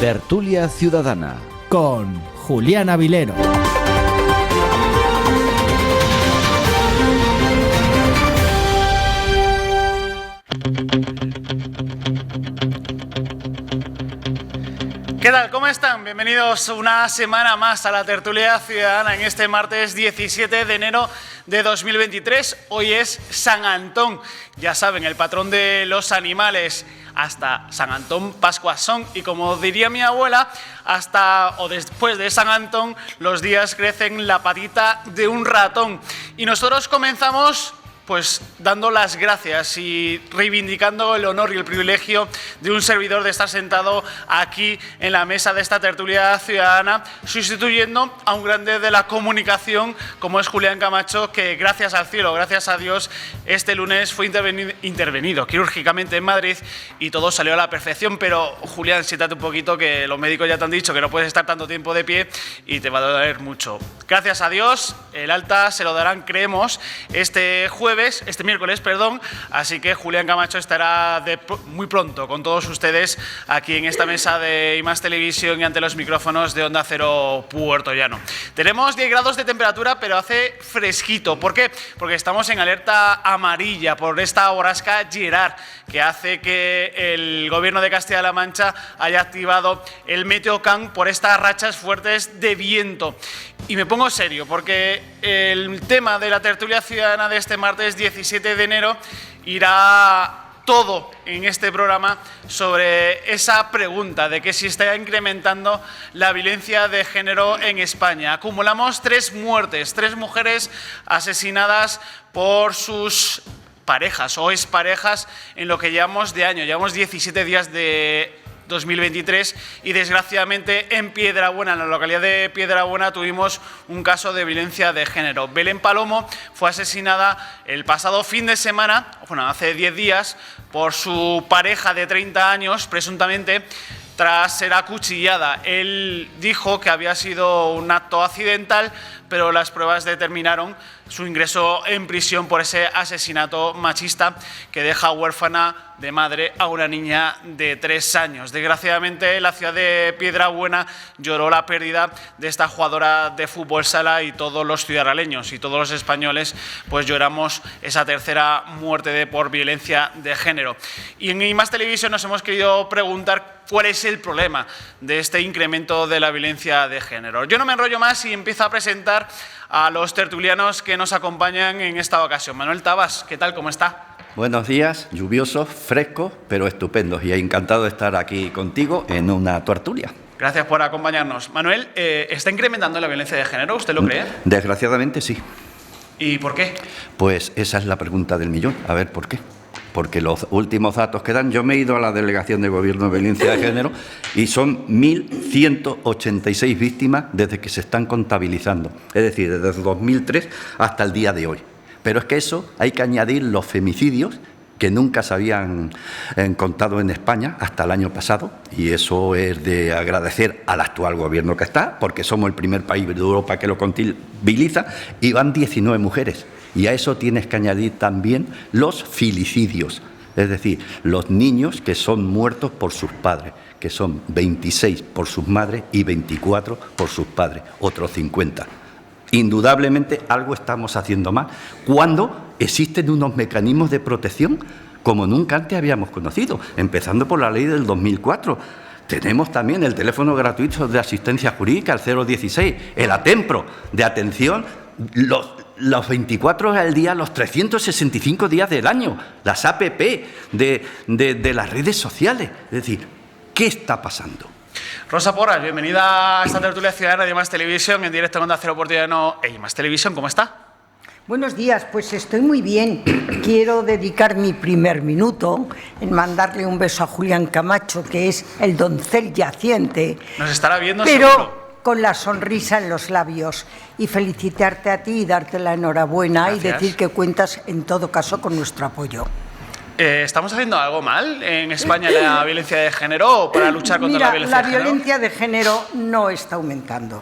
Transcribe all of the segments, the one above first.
Tertulia Ciudadana con Julián Avilero. ¿Qué tal? ¿Cómo están? Bienvenidos una semana más a la Tertulia Ciudadana en este martes 17 de enero de 2023. Hoy es San Antón, ya saben, el patrón de los animales. Hasta San Antón Pascuas son, y como diría mi abuela, hasta o después de San Antón los días crecen la patita de un ratón. Y nosotros comenzamos pues dando las gracias y reivindicando el honor y el privilegio de un servidor de estar sentado aquí en la mesa de esta tertulia ciudadana, sustituyendo a un grande de la comunicación como es Julián Camacho, que gracias al cielo, gracias a Dios, este lunes fue intervenido quirúrgicamente en Madrid y todo salió a la perfección. Pero Julián, siéntate un poquito, que los médicos ya te han dicho que no puedes estar tanto tiempo de pie y te va a doler mucho. Gracias a Dios, el alta se lo darán, creemos, este miércoles, así que Julián Camacho estará muy pronto con todos ustedes aquí en esta mesa de I+ Televisión y ante los micrófonos de Onda Cero Puerto Llano. Tenemos 10 grados de temperatura, pero hace fresquito. ¿Por qué? Porque estamos en alerta amarilla por esta borrasca Gerard, que hace que el gobierno de Castilla-La Mancha haya activado el Meteocam por estas rachas fuertes de viento. Y me pongo serio porque el tema de la tertulia ciudadana de este martes 17 de enero irá todo en este programa sobre esa pregunta de que si está incrementando la violencia de género en España. Acumulamos 3 muertes, 3 mujeres asesinadas por sus parejas o exparejas en lo que llevamos de año. Llevamos 17 días de 2023 y desgraciadamente en Piedrabuena, en la localidad de Piedrabuena, tuvimos un caso de violencia de género. Belén Palomo fue asesinada el pasado fin de semana, hace 10 días, por su pareja de 30 años, presuntamente, tras ser acuchillada. Él dijo que había sido un acto accidental, pero las pruebas determinaron su ingreso en prisión por ese asesinato machista que deja huérfana de madre a una niña de 3 años. Desgraciadamente, la ciudad de Piedrabuena lloró la pérdida de esta jugadora de fútbol sala y todos los ciudadanos y todos los españoles pues lloramos esa tercera muerte por violencia de género. Y en I+ Televisión nos hemos querido preguntar cuál es el problema de este incremento de la violencia de género. Yo no me enrollo más y empiezo a presentar a los tertulianos que nos acompañan en esta ocasión. Manuel Tabas, ¿qué tal? ¿Cómo está? Buenos días, lluviosos, frescos, pero estupendos, y encantado de estar aquí contigo en una tertulia. Gracias por acompañarnos. Manuel, ¿está incrementando la violencia de género? ¿Usted lo cree? Desgraciadamente sí. ¿Y por qué? Pues esa es la pregunta del millón. A ver, ¿por qué? Porque los últimos datos que dan, yo me he ido a la Delegación de Gobierno de Violencia de Género y son 1.186 víctimas desde que se están contabilizando, es decir, desde 2003 hasta el día de hoy. Pero es que eso hay que añadir los femicidios que nunca se habían contado en España hasta el año pasado, y eso es de agradecer al actual gobierno que está, porque somos el primer país de Europa que lo contabiliza, y van 19 mujeres. Y a eso tienes que añadir también los filicidios, es decir, los niños que son muertos por sus padres, que son 26 por sus madres y 24 por sus padres, otros 50. Indudablemente algo estamos haciendo mal, cuando existen unos mecanismos de protección como nunca antes habíamos conocido, empezando por la ley del 2004. Tenemos también el teléfono gratuito de asistencia jurídica, el 016, el ATEMPRO, de atención, los 24 horas al día, los 365 días del año, las APP de las redes sociales. Es decir, ¿qué está pasando? Rosa Porras, bienvenida a esta tertulia ciudadana de I+ Televisión, en directo en Onda Cero Puerto Llano e I+ Televisión. ¿Cómo está? Buenos días, pues estoy muy bien. Quiero dedicar mi primer minuto en mandarle un beso a Julián Camacho, que es el doncel yaciente. Nos estará viendo pero seguro, con la sonrisa en los labios, y felicitarte a ti y darte la enhorabuena. Gracias. Y decir que cuentas en todo caso con nuestro apoyo. ¿Estamos haciendo algo mal en España en la violencia de género o para luchar contra la violencia de género? La violencia de género no está aumentando.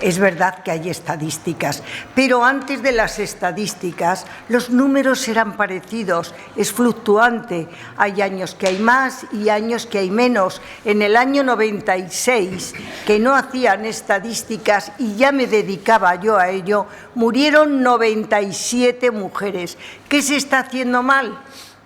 Es verdad que hay estadísticas, pero antes de las estadísticas los números eran parecidos, es fluctuante. Hay años que hay más y años que hay menos. En el año 96, que no hacían estadísticas y ya me dedicaba yo a ello, murieron 97 mujeres. ¿Qué se está haciendo mal?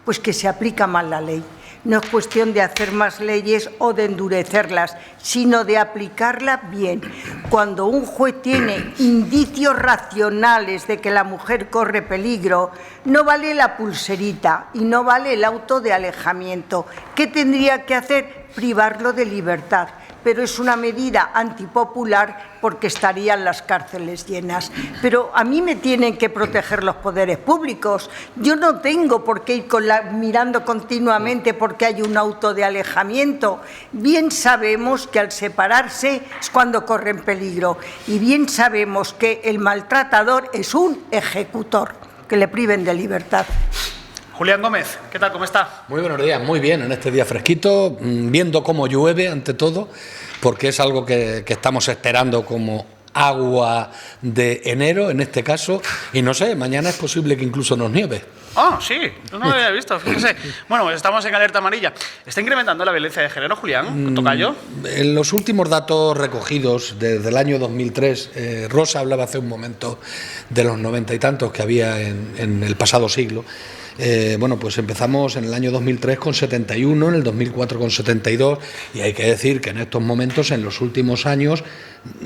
Pues que se aplica mal la ley. No es cuestión de hacer más leyes o de endurecerlas, sino de aplicarla bien. Cuando un juez tiene indicios racionales de que la mujer corre peligro, no vale la pulserita y no vale el auto de alejamiento. ¿Qué tendría que hacer? Privarlo de libertad. Pero es una medida antipopular porque estarían las cárceles llenas. Pero a mí me tienen que proteger los poderes públicos. Yo no tengo por qué ir mirando continuamente porque hay un auto de alejamiento. Bien sabemos que al separarse es cuando corren peligro. Y bien sabemos que el maltratador es un ejecutor, que le priven de libertad. Julián Gómez, ¿qué tal? ¿Cómo está? Muy buenos días, muy bien, en este día fresquito, viendo cómo llueve ante todo, porque es algo que estamos esperando como agua de enero en este caso, y no sé, mañana es posible que incluso nos nieve. Ah, sí, no lo había visto, fíjese. Bueno, pues estamos en alerta amarilla. ¿Está incrementando la violencia de género, Julián, tocayo? En los últimos datos recogidos desde el año 2003, Rosa hablaba hace un momento de los 90 y tantos que había en el pasado siglo. Bueno, pues empezamos en el año 2003 con 71, en el 2004 con 72, y hay que decir que en estos momentos, en los últimos años,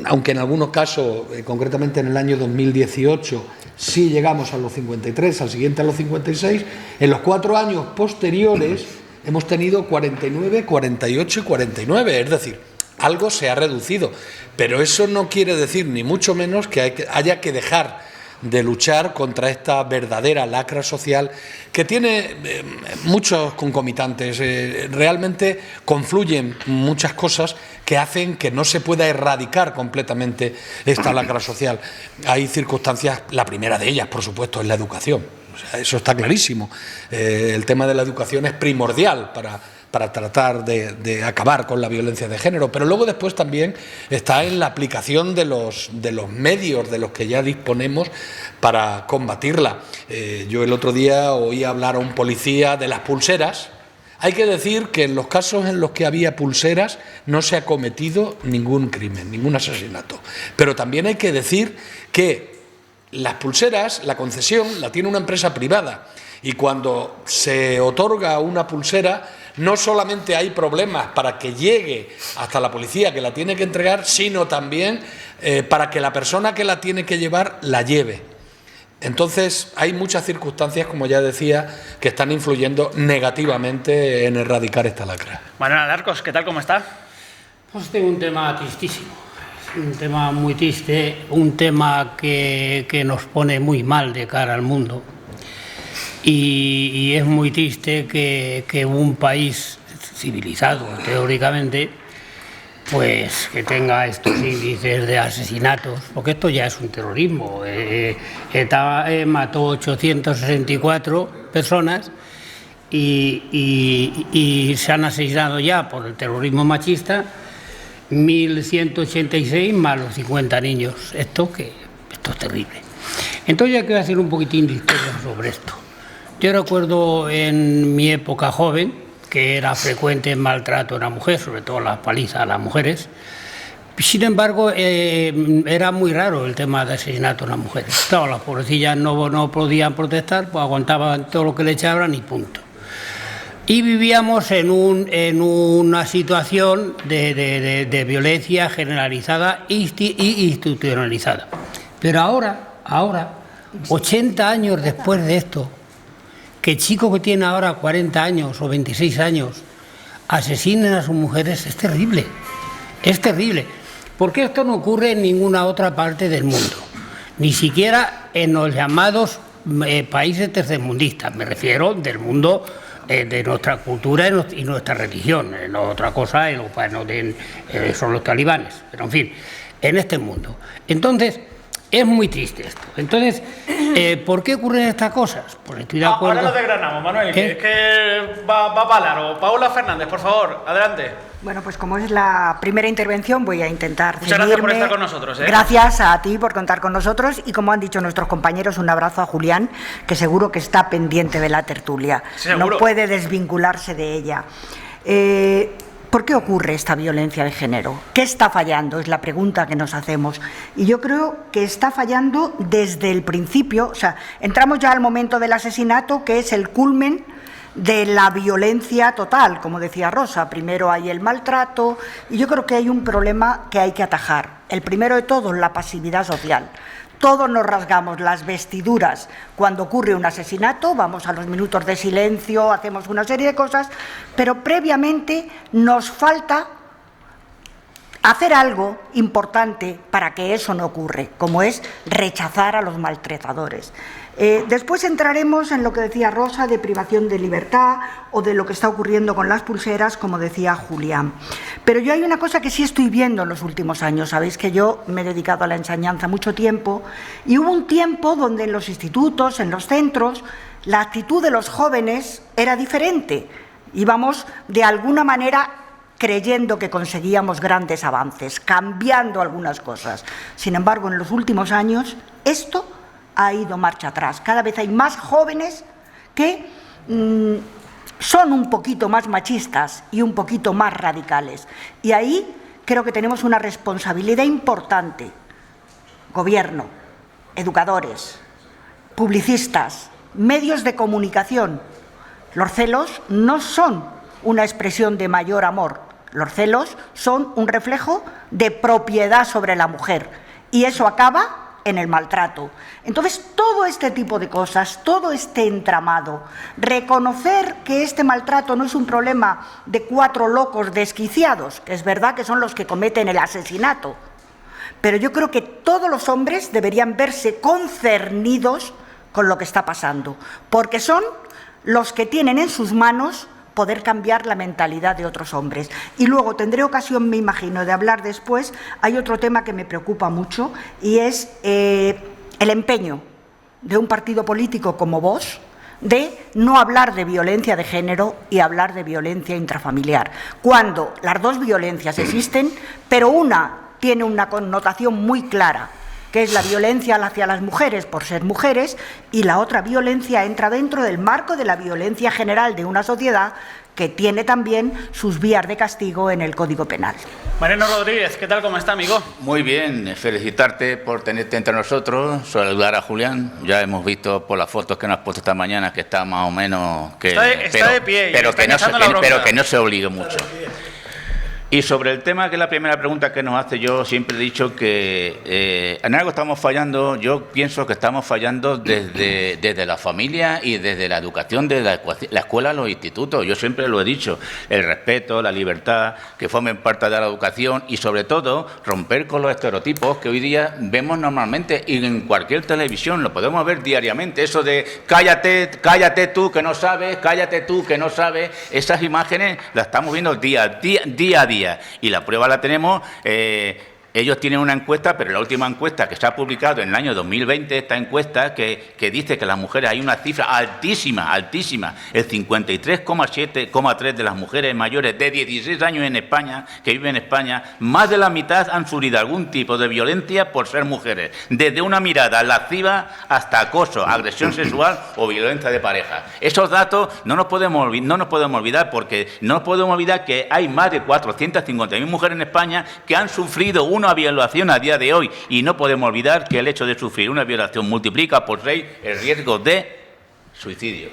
aunque en algunos casos, concretamente en el año 2018, sí llegamos a los 53, al siguiente a los 56, en los 4 años posteriores hemos tenido 49, 48 y 49, es decir, algo se ha reducido, pero eso no quiere decir ni mucho menos que haya que dejar de luchar contra esta verdadera lacra social que tiene muchos concomitantes. Realmente confluyen muchas cosas que hacen que no se pueda erradicar completamente esta lacra social. Hay circunstancias, la primera de ellas, por supuesto, es la educación. O sea, eso está clarísimo. El tema de la educación es primordial para tratar de acabar con la violencia de género, pero luego después también está en la aplicación de los medios de los que ya disponemos para combatirla. Yo el otro día oí hablar a un policía de las pulseras. Hay que decir que en los casos en los que había pulseras no se ha cometido ningún crimen, ningún asesinato, pero también hay que decir que las pulseras, la concesión la tiene una empresa privada, y cuando se otorga una pulsera no solamente hay problemas para que llegue hasta la policía que la tiene que entregar, sino también para que la persona que la tiene que llevar la lleve. Entonces hay muchas circunstancias, como ya decía, que están influyendo negativamente en erradicar esta lacra. Manuel Alarcos, ¿qué tal? ¿Cómo está? Pues tengo un tema tristísimo, un tema muy triste, un tema que nos pone muy mal de cara al mundo. Y es muy triste que un país civilizado, teóricamente, pues que tenga estos índices de asesinatos, porque esto ya es un terrorismo. ETA mató 864 personas y se han asesinado ya por el terrorismo machista 1.186 más los 50 niños. Esto es terrible. Entonces ya quiero hacer un poquitín de historia sobre esto. Yo recuerdo en mi época joven que era frecuente el maltrato a la mujer, sobre todo las palizas a las mujeres. Sin embargo, era muy raro el tema de asesinato a las mujeres. Claro, las pobrecillas no podían protestar, pues aguantaban todo lo que le echaban y punto. Y vivíamos en una situación de violencia generalizada e institucionalizada. Pero ahora, 80 años después de esto, que chicos que tienen ahora 40 años o 26 años asesinen a sus mujeres es terrible, porque esto no ocurre en ninguna otra parte del mundo, ni siquiera en los llamados países tercermundistas, me refiero del mundo de nuestra cultura y nuestra religión, no otra cosa, son los talibanes, pero en fin, en este mundo. Entonces, es muy triste esto. Entonces, ¿Por qué ocurren estas cosas? Pues estoy de acuerdo. Ahora lo desgranamos, Manuel, que es que va para largo. Paula Fernández, por favor, adelante. Bueno, pues como es la primera intervención, voy a intentar Muchas gracias por estar con nosotros. Gracias a ti por contar con nosotros y, como han dicho nuestros compañeros, un abrazo a Julián, que seguro que está pendiente de la tertulia. ¿Seguro? No puede desvincularse de ella. ¿Por qué ocurre esta violencia de género? ¿Qué está fallando? Es la pregunta que nos hacemos. Y yo creo que está fallando desde el principio. O sea, entramos ya al momento del asesinato, que es el culmen de la violencia total, como decía Rosa. Primero hay el maltrato y yo creo que hay un problema que hay que atajar. El primero de todos, la pasividad social. Todos nos rasgamos las vestiduras cuando ocurre un asesinato, vamos a los minutos de silencio, hacemos una serie de cosas, pero previamente nos falta hacer algo importante para que eso no ocurra, como es rechazar a los maltratadores. Después entraremos en lo que decía Rosa, de privación de libertad o de lo que está ocurriendo con las pulseras, como decía Julián. Pero yo hay una cosa que sí estoy viendo en los últimos años. Sabéis que yo me he dedicado a la enseñanza mucho tiempo y hubo un tiempo donde en los institutos, en los centros, la actitud de los jóvenes era diferente. Íbamos de alguna manera creyendo que conseguíamos grandes avances, cambiando algunas cosas. Sin embargo, en los últimos años, esto ha ido marcha atrás. Cada vez hay más jóvenes que son un poquito más machistas y un poquito más radicales. Y ahí creo que tenemos una responsabilidad importante. Gobierno, educadores, publicistas, medios de comunicación. Los celos no son una expresión de mayor amor. Los celos son un reflejo de propiedad sobre la mujer. Y eso acaba en el maltrato. Entonces, todo este tipo de cosas, todo este entramado, reconocer que este maltrato no es un problema de 4 locos desquiciados, que es verdad que son los que cometen el asesinato, pero yo creo que todos los hombres deberían verse concernidos con lo que está pasando, porque son los que tienen en sus manos poder cambiar la mentalidad de otros hombres. Y luego tendré ocasión, me imagino, de hablar después. Hay otro tema que me preocupa mucho y es el empeño de un partido político como Vox de no hablar de violencia de género y hablar de violencia intrafamiliar, cuando las dos violencias existen, pero una tiene una connotación muy clara, que es la violencia hacia las mujeres por ser mujeres, y la otra violencia entra dentro del marco de la violencia general de una sociedad que tiene también sus vías de castigo en el Código Penal. Mariano Rodríguez, ¿qué tal? ¿Cómo está, amigo? Muy bien, felicitarte por tenerte entre nosotros, saludar a Julián. Ya hemos visto por las fotos que nos has puesto esta mañana que está más o menos... Está de pie, pero que no se obligue mucho. Y sobre el tema, que es la primera pregunta que nos hace, yo siempre he dicho que en algo estamos fallando. Yo pienso que estamos fallando desde la familia y desde la educación, desde la escuela a los institutos. Yo siempre lo he dicho, el respeto, la libertad, que formen parte de la educación y sobre todo romper con los estereotipos que hoy día vemos normalmente y en cualquier televisión lo podemos ver diariamente. Eso de cállate tú que no sabes, cállate tú que no sabes, esas imágenes las estamos viendo día a día. Y la prueba la tenemos, ellos tienen una encuesta, pero la última encuesta que se ha publicado en el año 2020, esta encuesta que dice que las mujeres, hay una cifra altísima, el 53,3% de las mujeres mayores de 16 años en España, que viven en España, más de la mitad han sufrido algún tipo de violencia por ser mujeres, desde una mirada lasciva hasta acoso, agresión sexual o violencia de pareja. Esos datos no nos podemos olvidar, porque no nos podemos olvidar que hay más de 450.000 mujeres en España que han sufrido una violación a día de hoy, y no podemos olvidar que el hecho de sufrir una violación multiplica por 6 el riesgo de suicidio.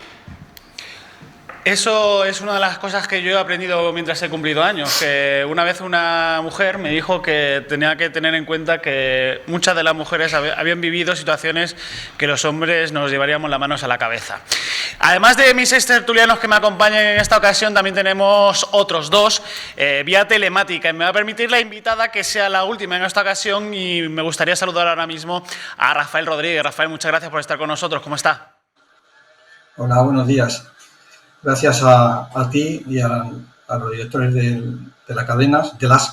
Eso es una de las cosas que yo he aprendido mientras he cumplido años, que una vez una mujer me dijo que tenía que tener en cuenta que muchas de las mujeres habían vivido situaciones que los hombres nos llevaríamos las manos a la cabeza. Además de mis 6 tertulianos que me acompañan en esta ocasión, también tenemos otros 2 vía telemática. Y me va a permitir la invitada que sea la última en esta ocasión, y me gustaría saludar ahora mismo a Rafael Rodríguez. Rafael, muchas gracias por estar con nosotros. ¿Cómo está? Hola, buenos días. Gracias a ti y a los directores de las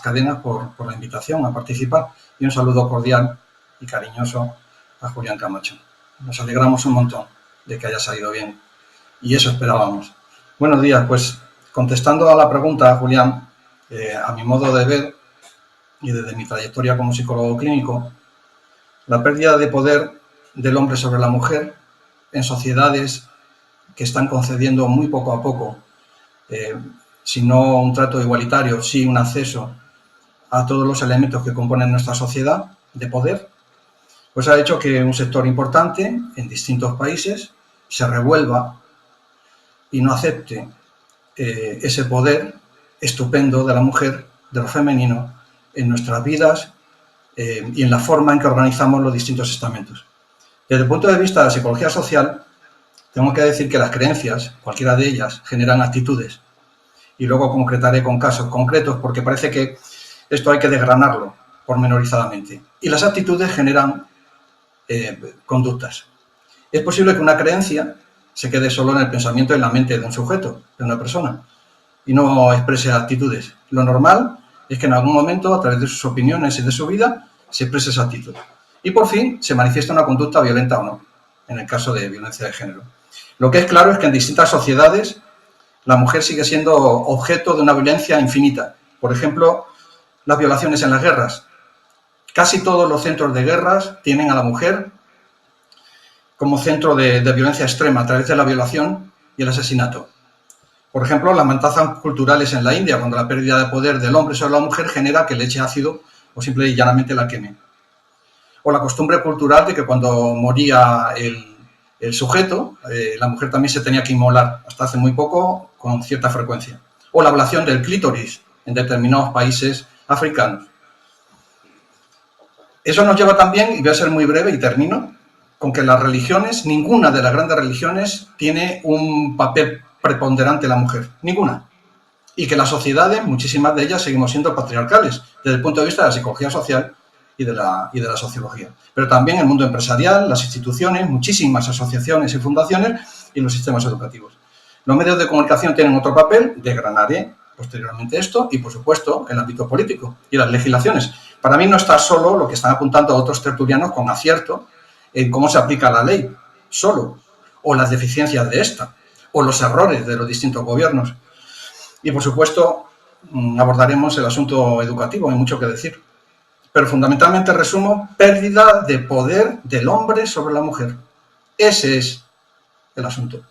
cadenas por la invitación a participar, y un saludo cordial y cariñoso a Julián Camacho. Nos alegramos un montón de que haya salido bien y eso esperábamos. Buenos días, pues contestando a la pregunta, Julián, a mi modo de ver y desde mi trayectoria como psicólogo clínico, la pérdida de poder del hombre sobre la mujer en sociedades que están concediendo muy poco a poco, si no un trato igualitario, sí un acceso a todos los elementos que componen nuestra sociedad de poder, pues ha hecho que un sector importante en distintos países se revuelva y no acepte ese poder estupendo de la mujer, de lo femenino, en nuestras vidas y en la forma en que organizamos los distintos estamentos. Desde el punto de vista de la psicología social, tengo que decir que las creencias, cualquiera de ellas, generan actitudes. Y luego concretaré con casos concretos porque parece que esto hay que desgranarlo pormenorizadamente. Y las actitudes generan conductas. Es posible que una creencia se quede solo en el pensamiento y en la mente de un sujeto, de una persona, y no exprese actitudes. Lo normal es que en algún momento, a través de sus opiniones y de su vida, se exprese esa actitud. Y por fin se manifiesta una conducta violenta o no, en el caso de violencia de género. Lo que es claro es que en distintas sociedades la mujer sigue siendo objeto de una violencia infinita. Por ejemplo, las violaciones en las guerras. Casi todos los centros de guerras tienen a la mujer como centro de violencia extrema a través de la violación y el asesinato. Por ejemplo, las matanzas culturales en la India, cuando la pérdida de poder del hombre sobre la mujer genera que le eche ácido o simple y llanamente la queme. O la costumbre cultural de que cuando moría el sujeto, la mujer también se tenía que inmolar, hasta hace muy poco, con cierta frecuencia. O la ablación del clítoris en determinados países africanos. Eso nos lleva también, y voy a ser muy breve y termino, con que las religiones, ninguna de las grandes religiones tiene un papel preponderante en la mujer, ninguna. Y que las sociedades, muchísimas de ellas, seguimos siendo patriarcales, desde el punto de vista de la psicología social y de la sociología. Pero también el mundo empresarial, las instituciones, muchísimas asociaciones y fundaciones y los sistemas educativos. Los medios de comunicación tienen otro papel, desgranaré posteriormente esto, y por supuesto el ámbito político y las legislaciones. Para mí no está solo lo que están apuntando otros tertulianos con acierto en cómo se aplica la ley, solo, o las deficiencias de esta, o los errores de los distintos gobiernos. Y por supuesto abordaremos el asunto educativo, hay mucho que decir. Pero fundamentalmente resumo, pérdida de poder del hombre sobre la mujer. Ese es el asunto.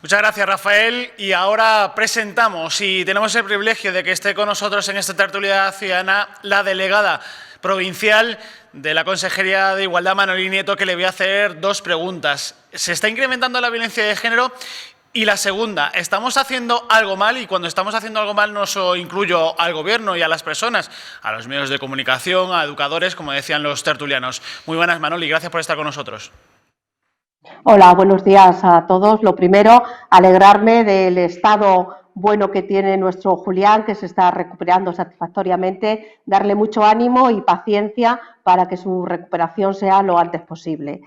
Muchas gracias, Rafael. Y ahora presentamos, y tenemos el privilegio de que esté con nosotros en esta tertulia ciudadana, la delegada provincial de la Consejería de Igualdad, Manoli Nieto, que le voy a hacer dos preguntas. ¿Se está incrementando la violencia de género? Y la segunda, ¿estamos haciendo algo mal? Y cuando estamos haciendo algo mal no solo incluyo al Gobierno y a las personas, a los medios de comunicación, a educadores, como decían los tertulianos. Muy buenas, Manoli, gracias por estar con nosotros. Hola, buenos días a todos. Lo primero, alegrarme del estado bueno que tiene nuestro Julián, que se está recuperando satisfactoriamente, darle mucho ánimo y paciencia para que su recuperación sea lo antes posible.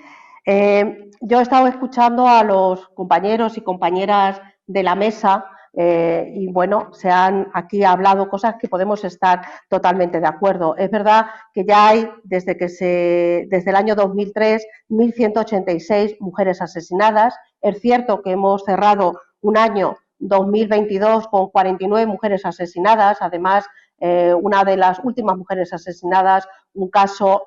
Yo he estado escuchando a los compañeros y compañeras de la mesa y bueno, se han aquí hablado cosas que podemos estar totalmente de acuerdo. Es verdad que ya hay, desde el año 2003, 1.186 mujeres asesinadas. Es cierto que hemos cerrado un año 2022 con 49 mujeres asesinadas, además una de las últimas mujeres asesinadas, un caso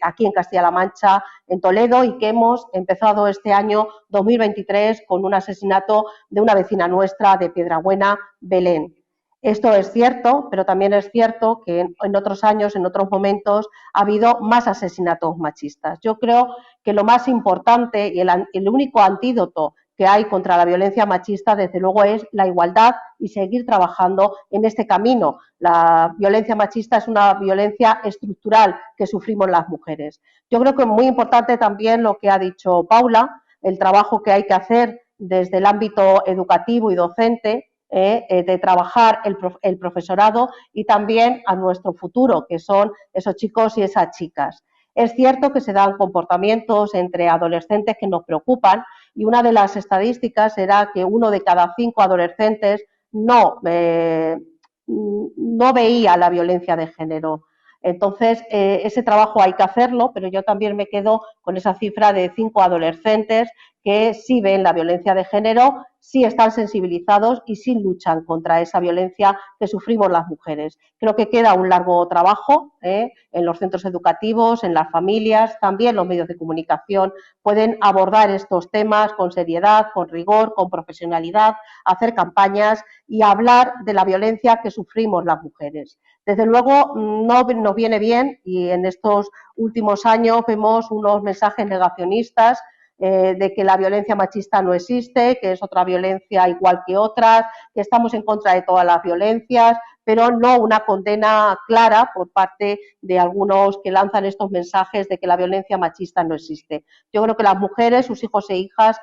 aquí en Castilla-La Mancha, en Toledo, y que hemos empezado este año 2023 con un asesinato de una vecina nuestra de Piedrabuena, Belén. Esto es cierto, pero también es cierto que en otros años, en otros momentos, ha habido más asesinatos machistas. Yo creo que lo más importante y el único antídoto que hay contra la violencia machista, desde luego, es la igualdad y seguir trabajando en este camino. La violencia machista es una violencia estructural que sufrimos las mujeres. Yo creo que es muy importante también lo que ha dicho Paula, el trabajo que hay que hacer desde el ámbito educativo y docente, de trabajar el profesorado y también a nuestro futuro, que son esos chicos y esas chicas. Es cierto que se dan comportamientos entre adolescentes que nos preocupan, y una de las estadísticas era que 1 de cada 5 adolescentes no veía la violencia de género. Entonces, ese trabajo hay que hacerlo, pero yo también me quedo con esa cifra de 5 adolescentes que sí ven la violencia de género, sí están sensibilizados y sí luchan contra esa violencia que sufrimos las mujeres. Creo que queda un largo trabajo en los centros educativos, en las familias, también los medios de comunicación pueden abordar estos temas con seriedad, con rigor, con profesionalidad, hacer campañas y hablar de la violencia que sufrimos las mujeres. Desde luego no nos viene bien y en estos últimos años vemos unos mensajes negacionistas de que la violencia machista no existe, que es otra violencia igual que otras, que estamos en contra de todas las violencias, pero no una condena clara por parte de algunos que lanzan estos mensajes de que la violencia machista no existe. Yo creo que las mujeres, sus hijos e hijas,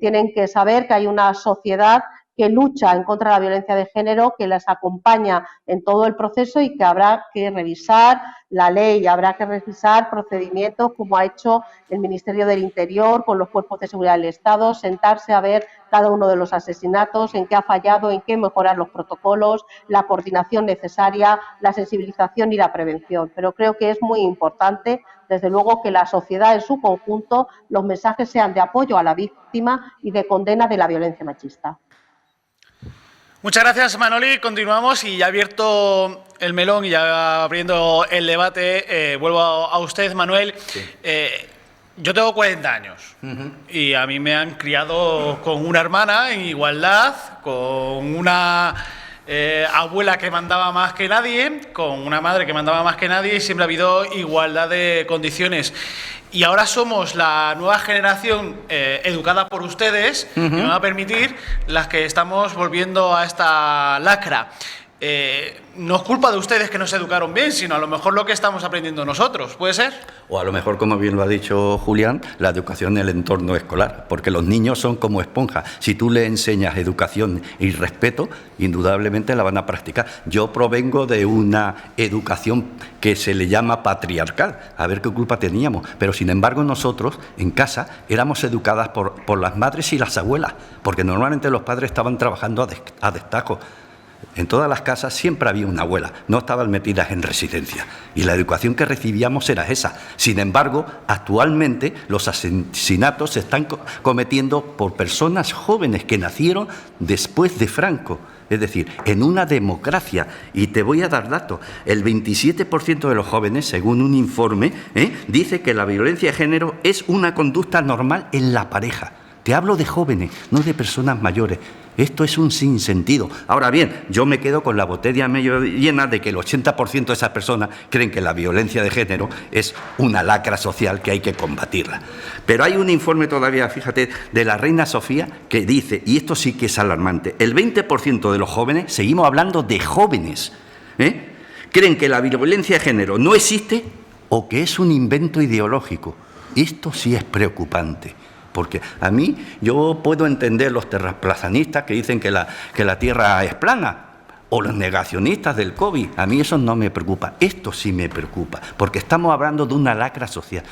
tienen que saber que hay una sociedad que lucha en contra de la violencia de género, que las acompaña en todo el proceso y que habrá que revisar la ley, habrá que revisar procedimientos como ha hecho el Ministerio del Interior con los cuerpos de seguridad del Estado, sentarse a ver cada uno de los asesinatos, en qué ha fallado, en qué mejorar los protocolos, la coordinación necesaria, la sensibilización y la prevención. Pero creo que es muy importante, desde luego, que la sociedad en su conjunto, los mensajes sean de apoyo a la víctima y de condena de la violencia machista. Muchas gracias, Manoli. Continuamos y ya abierto el melón y ya abriendo el debate, vuelvo a usted, Manuel. Sí. Yo tengo 40 años y a mí me han criado con una hermana en igualdad, con una abuela que mandaba más que nadie, con una madre que mandaba más que nadie y siempre ha habido igualdad de condiciones. Y ahora somos la nueva generación educada por ustedes, que me va a permitir, las que estamos volviendo a esta lacra. No es culpa de ustedes que nos educaron bien, sino a lo mejor lo que estamos aprendiendo nosotros, ¿puede ser? O a lo mejor, como bien lo ha dicho Julián, la educación en el entorno escolar, porque los niños son como esponjas. Si tú le enseñas educación y respeto, indudablemente la van a practicar. Yo provengo de una educación que se le llama patriarcal, a ver qué culpa teníamos, pero sin embargo nosotros en casa éramos educadas por las madres y las abuelas, porque normalmente los padres estaban trabajando a destajo. En todas las casas siempre había una abuela, no estaban metidas en residencia y la educación que recibíamos era esa. Sin embargo, actualmente los asesinatos se están cometiendo por personas jóvenes que nacieron después de Franco, es decir, en una democracia. Y te voy a dar datos, el 27% de los jóvenes, según un informe, dice que la violencia de género es una conducta normal en la pareja. Te hablo de jóvenes, no de personas mayores. Esto es un sinsentido. Ahora bien, yo me quedo con la botella medio llena de que el 80% de esas personas creen que la violencia de género es una lacra social que hay que combatirla. Pero hay un informe todavía, fíjate, de la Reina Sofía que dice, y esto sí que es alarmante, el 20% de los jóvenes, seguimos hablando de jóvenes, creen que la violencia de género no existe o que es un invento ideológico. Esto sí es preocupante. Porque a mí, yo puedo entender los terraplanistas que dicen que la Tierra es plana, o los negacionistas del COVID. A mí eso no me preocupa, esto sí me preocupa, porque estamos hablando de una lacra social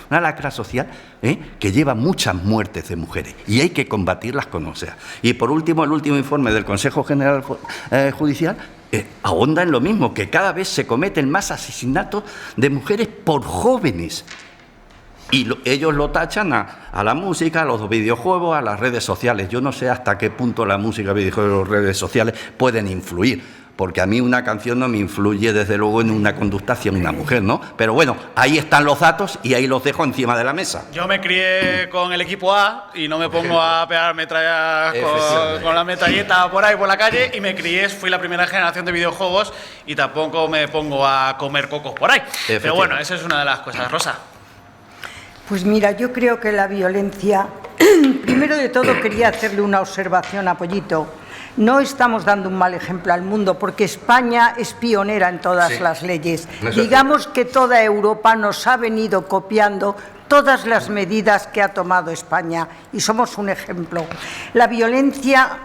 que lleva muchas muertes de mujeres y hay que combatirlas como sea. Y por último, el último informe del Consejo General Judicial ahonda en lo mismo, que cada vez se cometen más asesinatos de mujeres por jóvenes. Y ellos lo tachan a la música, a los videojuegos, a las redes sociales. Yo no sé hasta qué punto la música, videojuegos y las redes sociales pueden influir, porque a mí una canción no me influye desde luego en una conducta hacia una mujer, ¿no? Pero bueno, ahí están los datos y ahí los dejo encima de la mesa. Yo me crié con el equipo A y no me pongo a pegar metrallas con la metralleta por ahí por la calle, y me crié, fui la primera generación de videojuegos y tampoco me pongo a comer cocos por ahí. Pero bueno, esa es una de las cosas. Rosa. Pues mira, yo creo que la violencia, primero de todo quería hacerle una observación a Pollito. No estamos dando un mal ejemplo al mundo, porque España es pionera en todas las leyes. Digamos que toda Europa nos ha venido copiando todas las medidas que ha tomado España y somos un ejemplo. La violencia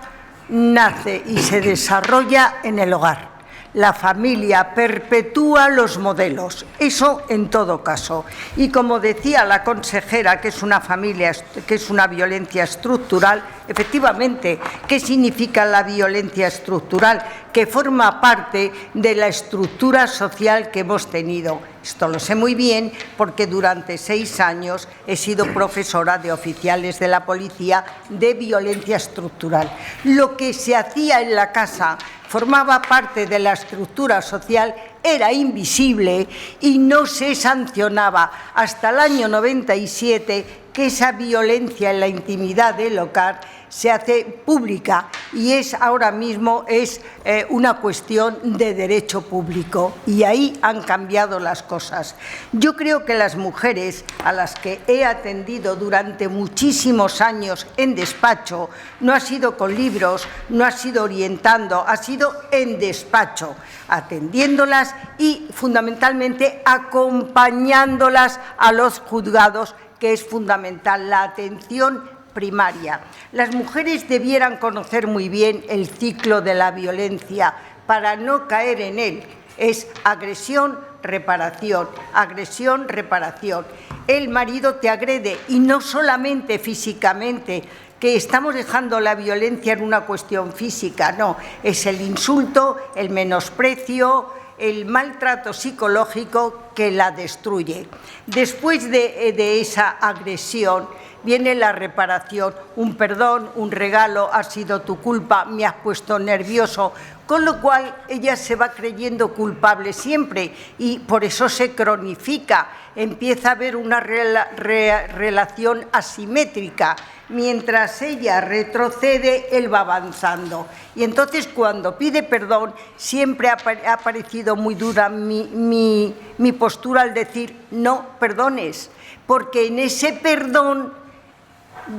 nace y se desarrolla en el hogar. La familia perpetúa los modelos, eso en todo caso. Y como decía la consejera, que es una violencia estructural, efectivamente, ¿qué significa la violencia estructural? Que forma parte de la estructura social que hemos tenido. Esto lo sé muy bien porque durante 6 años he sido profesora de oficiales de la policía de violencia estructural. Lo que se hacía en la casa formaba parte de la estructura social, era invisible y no se sancionaba hasta el año 97, que esa violencia en la intimidad del hogar se hace pública y ahora mismo es una cuestión de derecho público, y ahí han cambiado las cosas. Yo creo que las mujeres a las que he atendido durante muchísimos años en despacho, no ha sido con libros, no ha sido orientando, ha sido en despacho, atendiéndolas y fundamentalmente acompañándolas a los juzgados, que es fundamental la atención primaria. Las mujeres debieran conocer muy bien el ciclo de la violencia para no caer en él. Es agresión, reparación, agresión, reparación. El marido te agrede y no solamente físicamente, que estamos dejando la violencia en una cuestión física, no, es el insulto, el menosprecio, el maltrato psicológico que la destruye. Después de esa agresión viene la reparación, un perdón, un regalo, ha sido tu culpa, me has puesto nervioso, con lo cual ella se va creyendo culpable siempre y por eso se cronifica, empieza a haber una relación asimétrica. Mientras ella retrocede, él va avanzando. Y entonces, cuando pide perdón, siempre ha parecido muy dura mi postura al decir no perdones, porque en ese perdón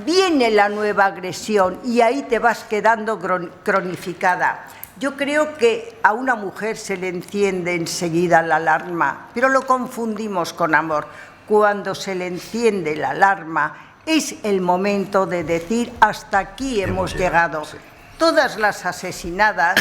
viene la nueva agresión y ahí te vas quedando cronificada. Yo creo que a una mujer se le enciende enseguida la alarma, pero lo confundimos con amor. Cuando se le enciende la alarma, es el momento de decir hasta aquí hemos llegado. Sí. Todas las asesinadas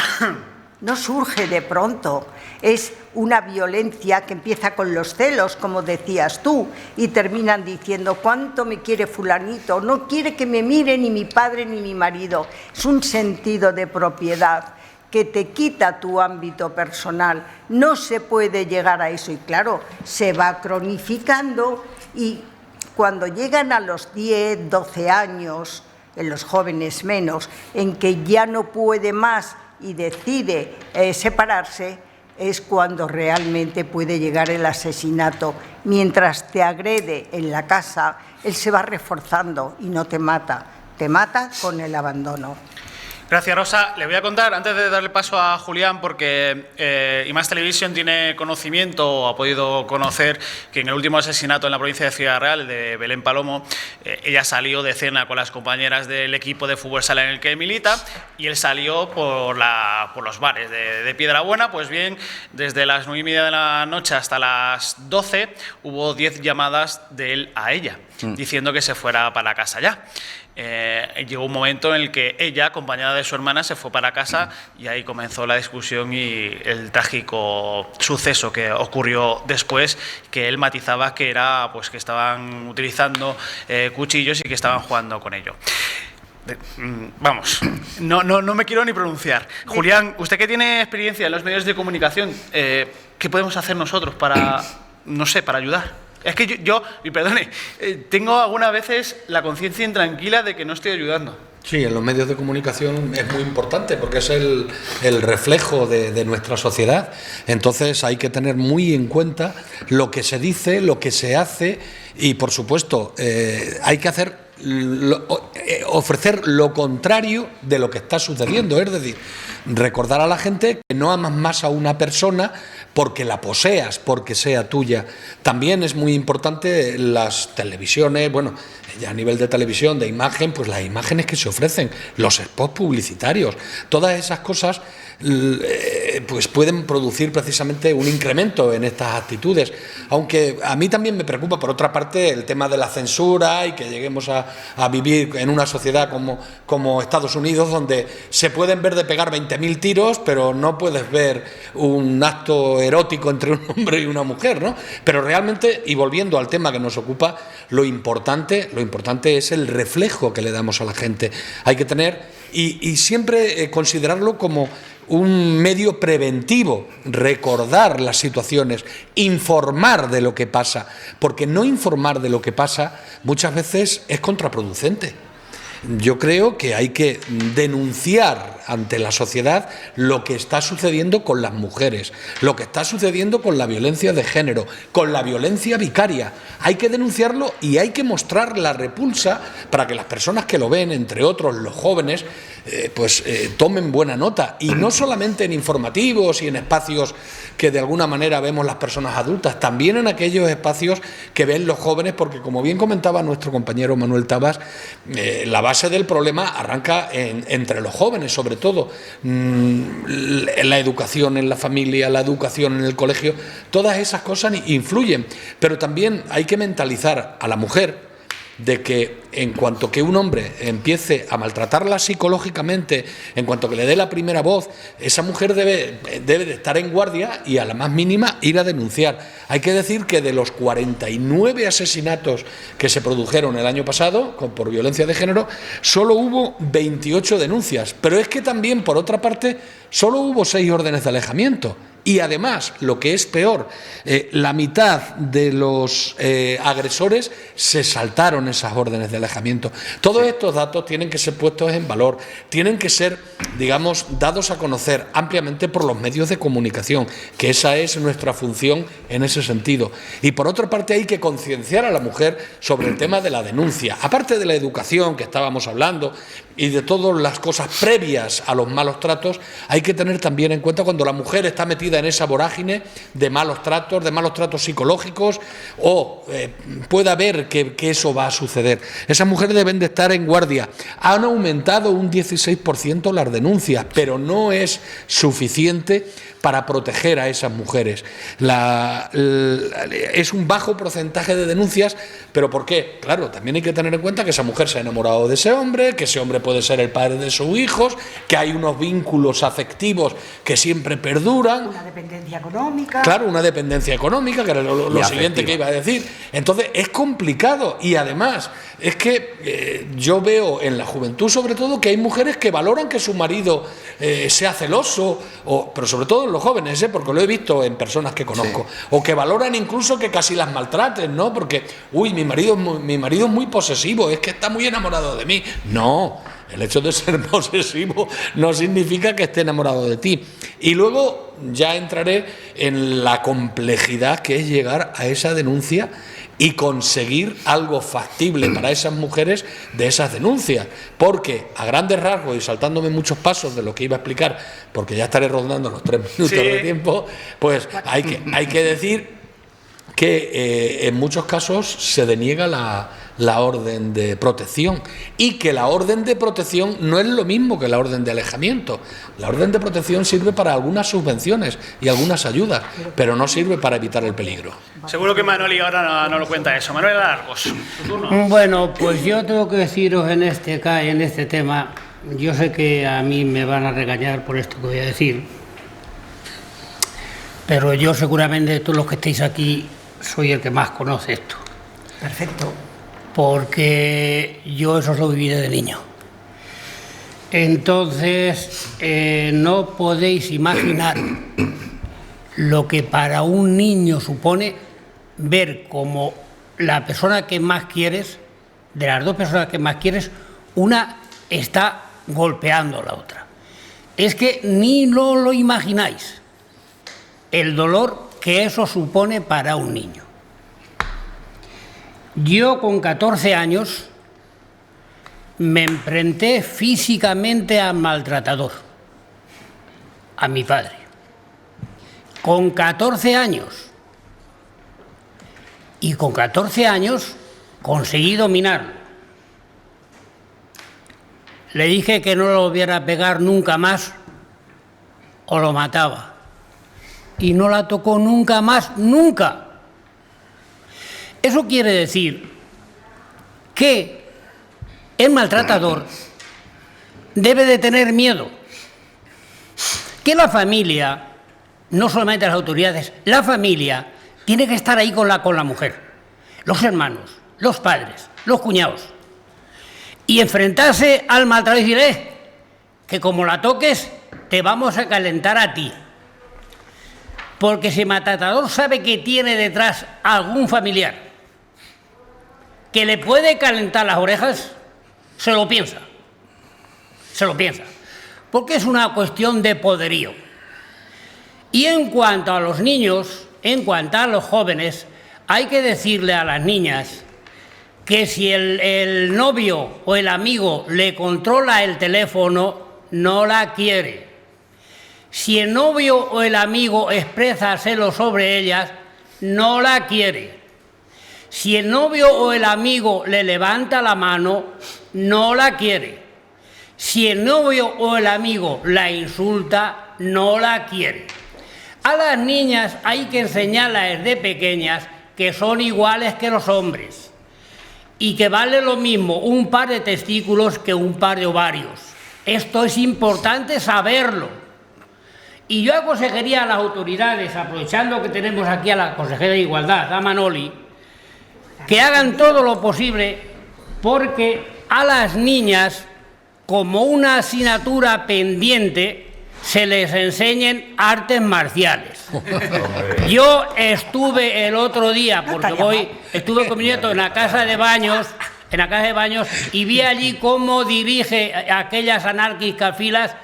no surge de pronto, es una violencia que empieza con los celos, como decías tú, y terminan diciendo cuánto me quiere fulanito, no quiere que me mire ni mi padre ni mi marido. Es un sentido de propiedad que te quita tu ámbito personal. No se puede llegar a eso y claro, se va cronificando y cuando llegan a los 10, 12 años, en los jóvenes menos, en que ya no puede más y decide separarse, es cuando realmente puede llegar el asesinato. Mientras te agrede en la casa, él se va reforzando y no te mata con el abandono. Gracias, Rosa. Le voy a contar, antes de darle paso a Julián, porque IMAX Televisión tiene conocimiento o ha podido conocer que en el último asesinato en la provincia de Ciudad Real, de Belén Palomo, ella salió de cena con las compañeras del equipo de fútbol sala en el que milita y él salió por los bares de Piedrabuena. Pues bien, desde las 9:30 de la noche hasta las 12 hubo 10 llamadas de él a ella, diciendo que se fuera para casa ya. Llegó un momento en el que ella, acompañada de su hermana, se fue para casa y ahí comenzó la discusión y el trágico suceso que ocurrió después, que él matizaba que era pues que estaban utilizando cuchillos y que estaban jugando con ello. Vamos, no me quiero ni pronunciar. Julián, usted que tiene experiencia en los medios de comunicación, ¿qué podemos hacer nosotros para, no sé, para ayudar? Es que yo y perdone, tengo algunas veces la conciencia intranquila de que no estoy ayudando. Sí, en los medios de comunicación es muy importante porque es el reflejo de nuestra sociedad. Entonces hay que tener muy en cuenta lo que se dice, lo que se hace y, por supuesto, hay que ofrecer lo contrario de lo que está sucediendo. Es decir, recordar a la gente que no amas más a una persona porque la poseas, porque sea tuya. También es muy importante las televisiones, bueno, ya a nivel de televisión, de imagen, pues las imágenes que se ofrecen, los spots publicitarios, todas esas cosas pues pueden producir precisamente un incremento en estas actitudes. Aunque a mí también me preocupa, por otra parte, el tema de la censura y que lleguemos a vivir en una sociedad como Estados Unidos, donde se pueden ver de pegar 20.000 tiros, pero no puedes ver un acto erótico entre un hombre y una mujer, ¿no? Pero realmente, y volviendo al tema que nos ocupa, lo importante es el reflejo que le damos a la gente. Hay que tener y siempre considerarlo como un medio preventivo, recordar las situaciones, informar de lo que pasa, porque no informar de lo que pasa muchas veces es contraproducente. Yo creo que hay que denunciar ante la sociedad lo que está sucediendo con las mujeres, lo que está sucediendo con la violencia de género, con la violencia vicaria. Hay que denunciarlo y hay que mostrar la repulsa para que las personas que lo ven, entre otros los jóvenes, tomen buena nota. Y no solamente en informativos y en espacios que de alguna manera vemos las personas adultas, también en aquellos espacios que ven los jóvenes, porque como bien comentaba nuestro compañero Manuel Tabas, la base del problema arranca entre los jóvenes, sobre todo la educación en la familia, la educación en el colegio, todas esas cosas influyen, pero también hay que mentalizar a la mujer de que en cuanto que un hombre empiece a maltratarla psicológicamente, en cuanto que le dé la primera voz, esa mujer debe de estar en guardia y a la más mínima ir a denunciar. Hay que decir que de los 49 asesinatos que se produjeron el año pasado por violencia de género, solo hubo 28 denuncias, pero es que también, por otra parte, solo hubo 6 órdenes de alejamiento. Y además, lo que es peor, la mitad de los agresores se saltaron esas órdenes de alejamiento. Todos estos datos tienen que ser puestos en valor, tienen que ser, digamos, dados a conocer ampliamente por los medios de comunicación, que esa es nuestra función en ese sentido. Y por otra parte hay que concienciar a la mujer sobre el tema de la denuncia. Aparte de la educación que estábamos hablando y de todas las cosas previas a los malos tratos, hay que tener también en cuenta cuando la mujer está metida en esa vorágine de malos tratos psicológicos o pueda ver que eso va a suceder. Esas mujeres deben de estar en guardia. Han aumentado un 16% las denuncias, pero no es suficiente para proteger a esas mujeres. Es un bajo porcentaje de denuncias, pero ¿por qué? Claro, también hay que tener en cuenta que esa mujer se ha enamorado de ese hombre, que ese hombre puede ser el padre de sus hijos, que hay unos vínculos afectivos que siempre perduran. Una dependencia económica. Claro, una dependencia económica, que era lo siguiente que iba a decir. Entonces, es complicado y además es que yo veo en la juventud, sobre todo, que hay mujeres que valoran que su marido sea celoso, pero sobre todo en los jóvenes, porque lo he visto en personas que conozco, sí. O que valoran incluso que casi las maltraten, ¿no? Porque, mi marido es muy posesivo, es que está muy enamorado de mí. No, el hecho de ser posesivo no significa que esté enamorado de ti. Y luego ya entraré en la complejidad que es llegar a esa denuncia y conseguir algo factible para esas mujeres de esas denuncias, porque a grandes rasgos y saltándome muchos pasos de lo que iba a explicar, porque ya estaré rondando los 3 minutos de tiempo, pues hay que decir que en muchos casos se deniega la orden de protección y que la orden de protección no es lo mismo que la orden de alejamiento. La orden de protección sirve para algunas subvenciones y algunas ayudas, pero no sirve para evitar el peligro. Seguro que Manuel y ahora no lo cuenta eso. Manuel Largos, tu turno. Bueno, pues yo tengo que deciros en este tema, yo sé que a mí me van a regañar por esto que voy a decir, pero yo seguramente de todos los que estáis aquí soy el que más conoce esto. Perfecto. Porque yo eso lo viví desde niño. Entonces, no podéis imaginar lo que para un niño supone ver como la persona que más quieres, de las dos personas que más quieres, una está golpeando a la otra. Es que ni lo imagináis, el dolor que eso supone para un niño. Yo con 14 años me enfrenté físicamente al maltratador, a mi padre. Con 14 años. Y con 14 años conseguí dominarlo. Le dije que no lo volviera a pegar nunca más o lo mataba. Y no la tocó nunca más, nunca. Eso quiere decir que el maltratador debe de tener miedo. Que la familia, no solamente las autoridades, la familia tiene que estar ahí con la mujer, los hermanos, los padres, los cuñados, y enfrentarse al maltrato y decir, que como la toques, te vamos a calentar a ti. Porque si el maltratador sabe que tiene detrás algún familiar que le puede calentar las orejas, se lo piensa. Se lo piensa. Porque es una cuestión de poderío. Y en cuanto a los niños, en cuanto a los jóvenes, hay que decirle a las niñas que si el novio o el amigo le controla el teléfono, no la quiere. Si el novio o el amigo expresa celos sobre ellas, no la quiere. Si el novio o el amigo le levanta la mano, no la quiere. Si el novio o el amigo la insulta, no la quiere. A las niñas hay que enseñarlas desde pequeñas que son iguales que los hombres y que vale lo mismo un par de testículos que un par de ovarios. Esto es importante saberlo. Y yo aconsejaría a las autoridades, aprovechando que tenemos aquí a la consejera de Igualdad, a Manoli, que hagan todo lo posible porque a las niñas, como una asignatura pendiente, se les enseñen artes marciales. Yo estuve el otro día, porque estuve con mi nieto en la casa de baños, y vi allí cómo dirige aquellas anárquicas filas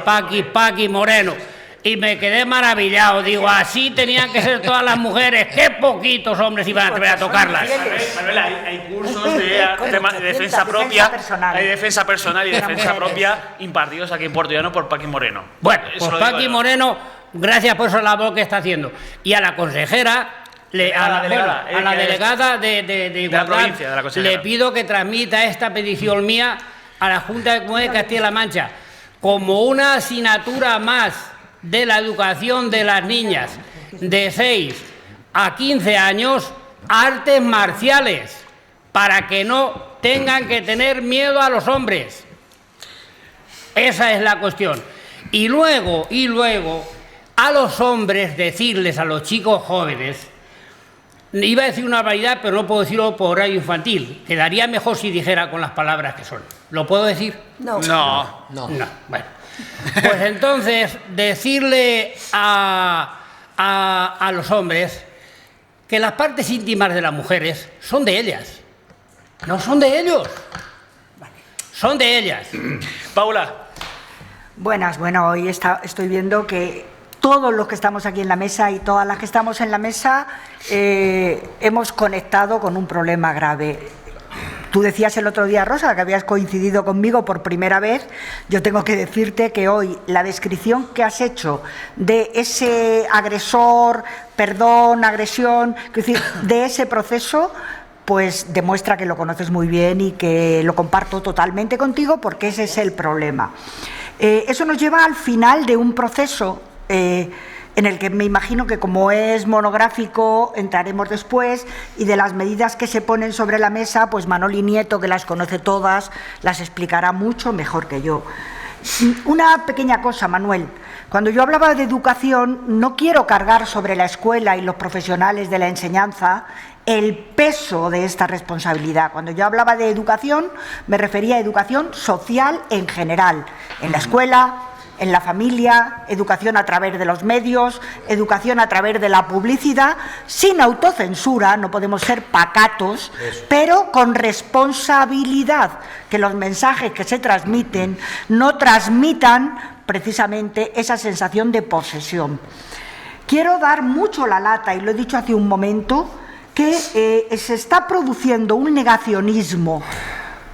Paqui Moreno. Y me quedé maravillado. Digo, así tenían que ser todas las mujeres. ¡Qué poquitos hombres iban a atrever a tocarlas! Manuel, hay cursos de defensa propia, hay defensa personal y defensa propia impartidos aquí en Puerto Llano por Paqui Moreno. Bueno, pues Paqui Moreno, gracias por esa labor que está haciendo. Y a la consejera, a la delegada de Igualdad, le pido que transmita esta petición mía a la Junta de Comunidades de Castilla-La Mancha como una asignatura más de la educación de las niñas de 6 a 15 años, artes marciales, para que no tengan que tener miedo a los hombres. Esa es la cuestión. Y luego, a los hombres decirles, a los chicos jóvenes, iba a decir una barbaridad, pero no puedo decirlo por horario infantil. Quedaría mejor si dijera con las palabras que son. ¿Lo puedo decir? No. Bueno. Pues entonces, decirle a los hombres que las partes íntimas de las mujeres son de ellas, no son de ellos, son de ellas. Paula. Buenas, bueno, hoy estoy viendo que todos los que estamos aquí en la mesa y todas las que estamos en la mesa hemos conectado con un problema grave. Tú decías el otro día, Rosa, que habías coincidido conmigo por primera vez. Yo tengo que decirte que hoy la descripción que has hecho de ese agresor, agresión, es decir, de ese proceso, pues demuestra que lo conoces muy bien y que lo comparto totalmente contigo, porque ese es el problema. Eso nos lleva al final de un proceso en el que me imagino que, como es monográfico, entraremos después, y de las medidas que se ponen sobre la mesa, pues Manoli Nieto, que las conoce todas, las explicará mucho mejor que yo. Una pequeña cosa, Manuel. Cuando yo hablaba de educación, no quiero cargar sobre la escuela y los profesionales de la enseñanza el peso de esta responsabilidad. Cuando yo hablaba de educación, me refería a educación social en general, en la escuela, en la familia, educación a través de los medios, educación a través de la publicidad, sin autocensura, no podemos ser pacatos, pero con responsabilidad, que los mensajes que se transmiten no transmitan precisamente esa sensación de posesión. Quiero dar mucho la lata, y lo he dicho hace un momento, que se está produciendo un negacionismo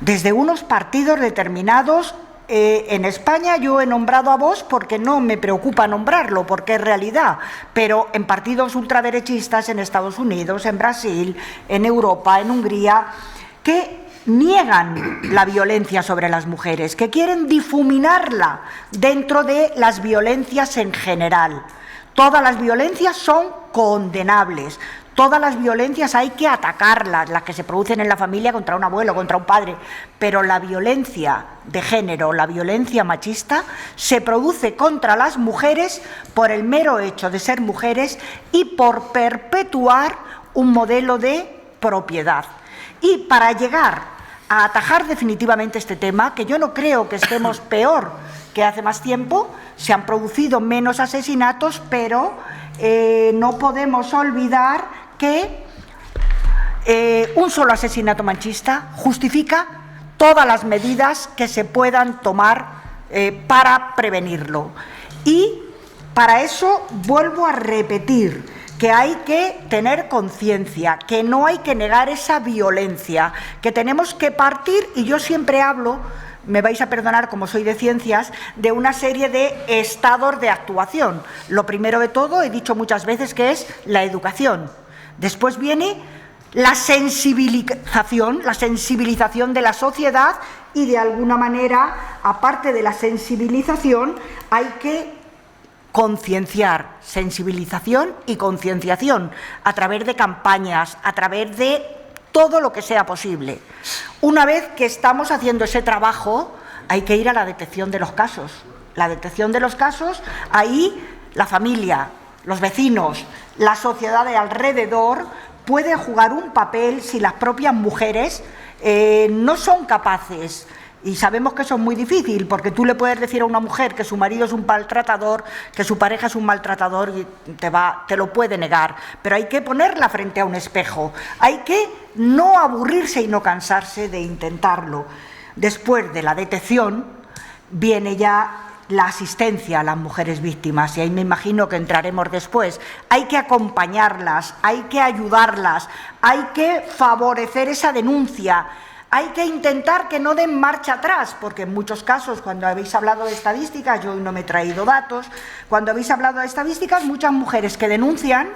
desde unos partidos determinados. En España yo he nombrado a Vox porque no me preocupa nombrarlo, porque es realidad, pero en partidos ultraderechistas en Estados Unidos, en Brasil, en Europa, en Hungría, que niegan la violencia sobre las mujeres, que quieren difuminarla dentro de las violencias en general. Todas las violencias son condenables. Todas las violencias hay que atacarlas, las que se producen en la familia contra un abuelo, contra un padre, pero la violencia de género, la violencia machista, se produce contra las mujeres por el mero hecho de ser mujeres y por perpetuar un modelo de propiedad. Y para llegar a atajar definitivamente este tema, que yo no creo que estemos peor que hace más tiempo, se han producido menos asesinatos, pero no podemos olvidar que un solo asesinato machista justifica todas las medidas que se puedan tomar para prevenirlo. Y para eso vuelvo a repetir que hay que tener conciencia, que no hay que negar esa violencia, que tenemos que partir, y yo siempre hablo, me vais a perdonar como soy de ciencias, de una serie de estados de actuación. Lo primero de todo, he dicho muchas veces, que es la educación. Después viene la sensibilización de la sociedad y, de alguna manera, aparte de la sensibilización, hay que concienciar, sensibilización y concienciación a través de campañas, a través de todo lo que sea posible. Una vez que estamos haciendo ese trabajo, hay que ir a la detección de los casos. La detección de los casos, ahí la familia, los vecinos, la sociedad de alrededor puede jugar un papel si las propias mujeres no son capaces. Y sabemos que eso es muy difícil, porque tú le puedes decir a una mujer que su marido es un maltratador, que su pareja es un maltratador, y te lo puede negar. Pero hay que ponerla frente a un espejo. Hay que no aburrirse y no cansarse de intentarlo. Después de la detección viene ya la asistencia a las mujeres víctimas, y ahí me imagino que entraremos después. Hay que acompañarlas, hay que ayudarlas, hay que favorecer esa denuncia. Hay que intentar que no den marcha atrás, porque en muchos casos, cuando habéis hablado de estadísticas, yo hoy no me he traído datos, cuando habéis hablado de estadísticas, muchas mujeres que denuncian,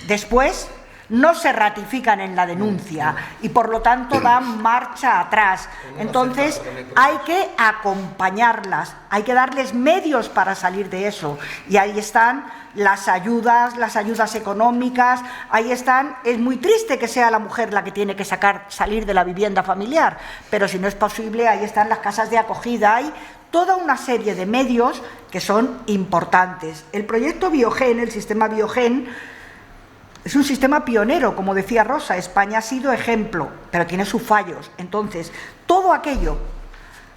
después no se ratifican en la denuncia y por lo tanto dan marcha atrás. Entonces hay que acompañarlas, hay que darles medios para salir de eso, y ahí están las ayudas económicas, ahí están. Es muy triste que sea la mujer la que tiene que salir de la vivienda familiar, pero si no es posible, ahí están las casas de acogida. Hay toda una serie de medios que son importantes. El proyecto Biogen, el sistema Biogen, es un sistema pionero, como decía Rosa. España ha sido ejemplo, pero tiene sus fallos. Entonces, todo aquello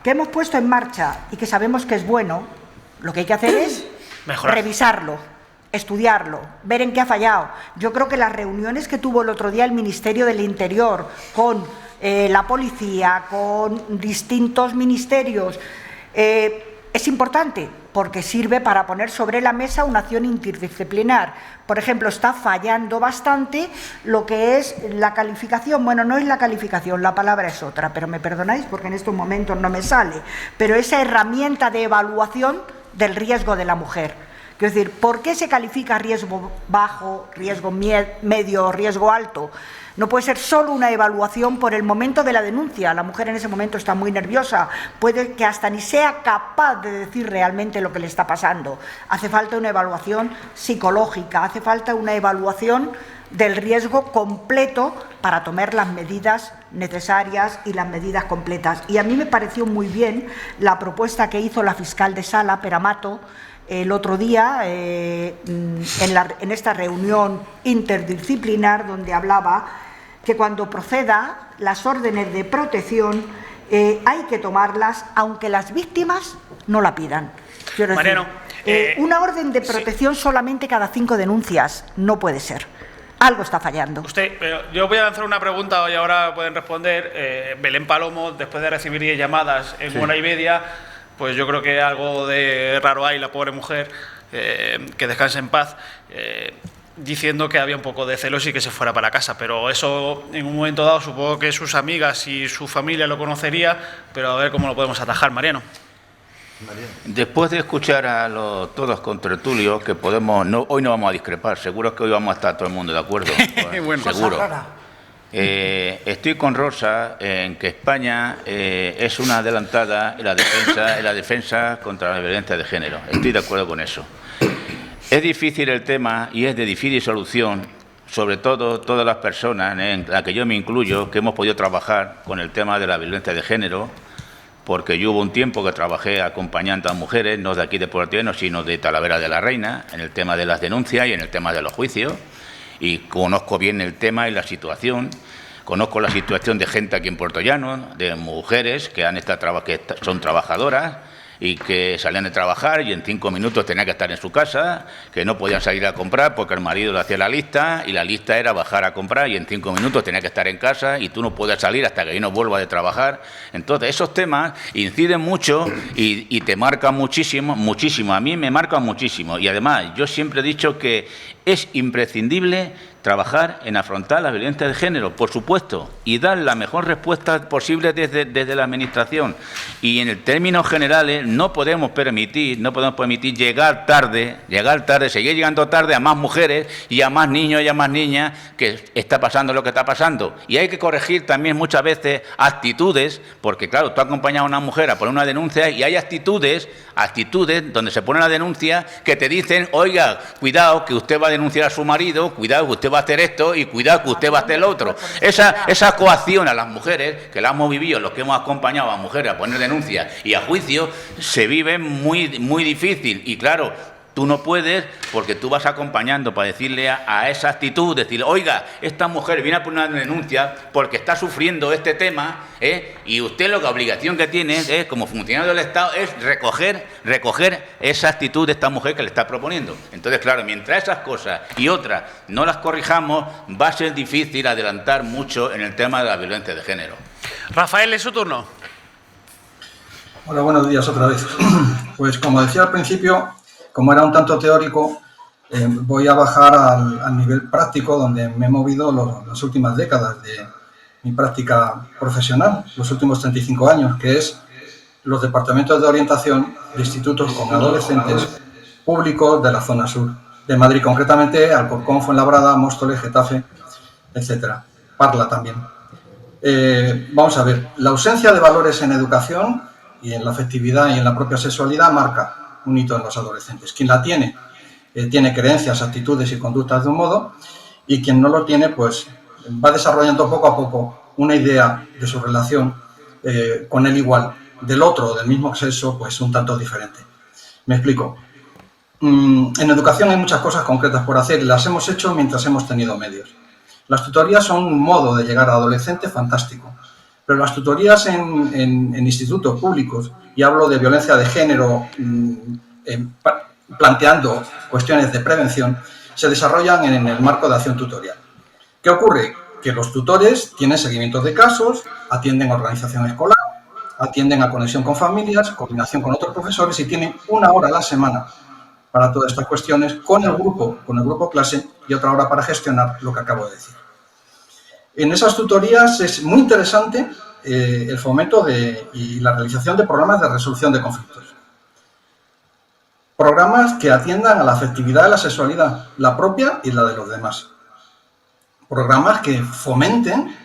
que hemos puesto en marcha y que sabemos que es bueno, lo que hay que hacer es revisarlo, estudiarlo, ver en qué ha fallado. Yo creo que las reuniones que tuvo el otro día el Ministerio del Interior con la policía, con distintos ministerios, es importante, porque sirve para poner sobre la mesa una acción interdisciplinar. Por ejemplo, está fallando bastante lo que es la calificación. Bueno, no es la calificación, la palabra es otra, pero me perdonáis porque en estos momentos no me sale. Pero esa herramienta de evaluación del riesgo de la mujer. Quiero decir, ¿por qué se califica riesgo bajo, riesgo medio, riesgo alto? No puede ser solo una evaluación por el momento de la denuncia. La mujer en ese momento está muy nerviosa, puede que hasta ni sea capaz de decir realmente lo que le está pasando. Hace falta una evaluación psicológica, hace falta una evaluación del riesgo completo para tomar las medidas necesarias y las medidas completas. Y a mí me pareció muy bien la propuesta que hizo la fiscal de Sala, Peramato, el otro día en esta reunión interdisciplinar, donde hablaba que cuando proceda las órdenes de protección hay que tomarlas aunque las víctimas no la pidan. Quiero decir, Mariano, una orden de protección solamente cada 5 denuncias no puede ser. Algo está fallando. Yo voy a lanzar una pregunta y ahora pueden responder. Belén Palomo, después de recibir 10 llamadas en una y media, pues yo creo que algo de raro hay, la pobre mujer, que descanse en paz, diciendo que había un poco de celos y que se fuera para casa. Pero eso, en un momento dado, supongo que sus amigas y su familia lo conocería, pero a ver cómo lo podemos atajar. Mariano. Después de escuchar a los todos contertulios, que podemos, hoy no vamos a discrepar, seguro que hoy vamos a estar todo el mundo de acuerdo. Bueno, seguro. Estoy con Rosa en que España es una adelantada en la defensa contra la violencia de género. Estoy de acuerdo con eso. Es difícil el tema y es de difícil solución, sobre todo todas las personas, en la que yo me incluyo, que hemos podido trabajar con el tema de la violencia de género, porque yo hubo un tiempo que trabajé acompañando a mujeres, no de aquí de Puerto Llano, sino de Talavera de la Reina, en el tema de las denuncias y en el tema de los juicios. Y conozco bien el tema y la situación. Conozco la situación de gente aquí en Puerto Llano, de mujeres que son trabajadoras y que salían de trabajar y en 5 minutos tenían que estar en su casa, que no podían salir a comprar porque el marido le hacía la lista y la lista era bajar a comprar y en 5 minutos tenía que estar en casa y tú no puedes salir hasta que yo no vuelva de trabajar. Entonces, esos temas inciden mucho y te marcan muchísimo, muchísimo. A mí me marcan muchísimo y además yo siempre he dicho que es imprescindible trabajar en afrontar la violencia de género, por supuesto, y dar la mejor respuesta posible desde la Administración. Y en términos generales no podemos permitir llegar tarde, seguir llegando tarde a más mujeres y a más niños y a más niñas que está pasando lo que está pasando. Y hay que corregir también muchas veces actitudes, porque claro, tú acompañas a una mujer a poner una denuncia y hay actitudes donde se pone la denuncia que te dicen, oiga, cuidado que usted va a denunciar a su marido, cuidado que usted va a hacer esto y cuidado que usted va a hacer lo otro. Esa coacción a las mujeres, que la hemos vivido, los que hemos acompañado a mujeres a poner denuncias y a juicio, se vive muy, muy difícil. Y claro, tú no puedes, porque tú vas acompañando para decirle a esa actitud, decirle, oiga, esta mujer viene a poner una denuncia porque está sufriendo este tema, y usted la obligación que tiene, como funcionario del Estado, es recoger esa actitud de esta mujer que le está proponiendo. Entonces, claro, mientras esas cosas y otras no las corrijamos, va a ser difícil adelantar mucho en el tema de la violencia de género. Rafael, es su turno. Hola, buenos días otra vez. Pues como decía al principio, como era un tanto teórico, voy a bajar al nivel práctico donde me he movido las últimas décadas de mi práctica profesional, los últimos 35 años, que es los departamentos de orientación de institutos con adolescentes públicos de la zona sur de Madrid, concretamente Alcorcón, Fuenlabrada, Móstoles, Getafe, etcétera. Parla también. Vamos a ver, la ausencia de valores en educación y en la afectividad y en la propia sexualidad marca un hito en los adolescentes. Quien la tiene, tiene creencias, actitudes y conductas de un modo, y quien no lo tiene, pues va desarrollando poco a poco una idea de su relación con el igual, del otro o del mismo sexo, pues un tanto diferente. Me explico. En educación hay muchas cosas concretas por hacer y las hemos hecho mientras hemos tenido medios. Las tutorías son un modo de llegar a adolescentes fantástico, pero las tutorías en institutos públicos, y hablo de violencia de género, planteando cuestiones de prevención, se desarrollan en el marco de acción tutorial. ¿Qué ocurre? Que los tutores tienen seguimientos de casos, atienden a organización escolar, atienden a conexión con familias, coordinación con otros profesores y tienen 1 hora a la semana para todas estas cuestiones con el grupo clase y otra hora para gestionar lo que acabo de decir. En esas tutorías es muy interesante el fomento y la realización de programas de resolución de conflictos. Programas que atiendan a la afectividad de la sexualidad, la propia y la de los demás. Programas que fomenten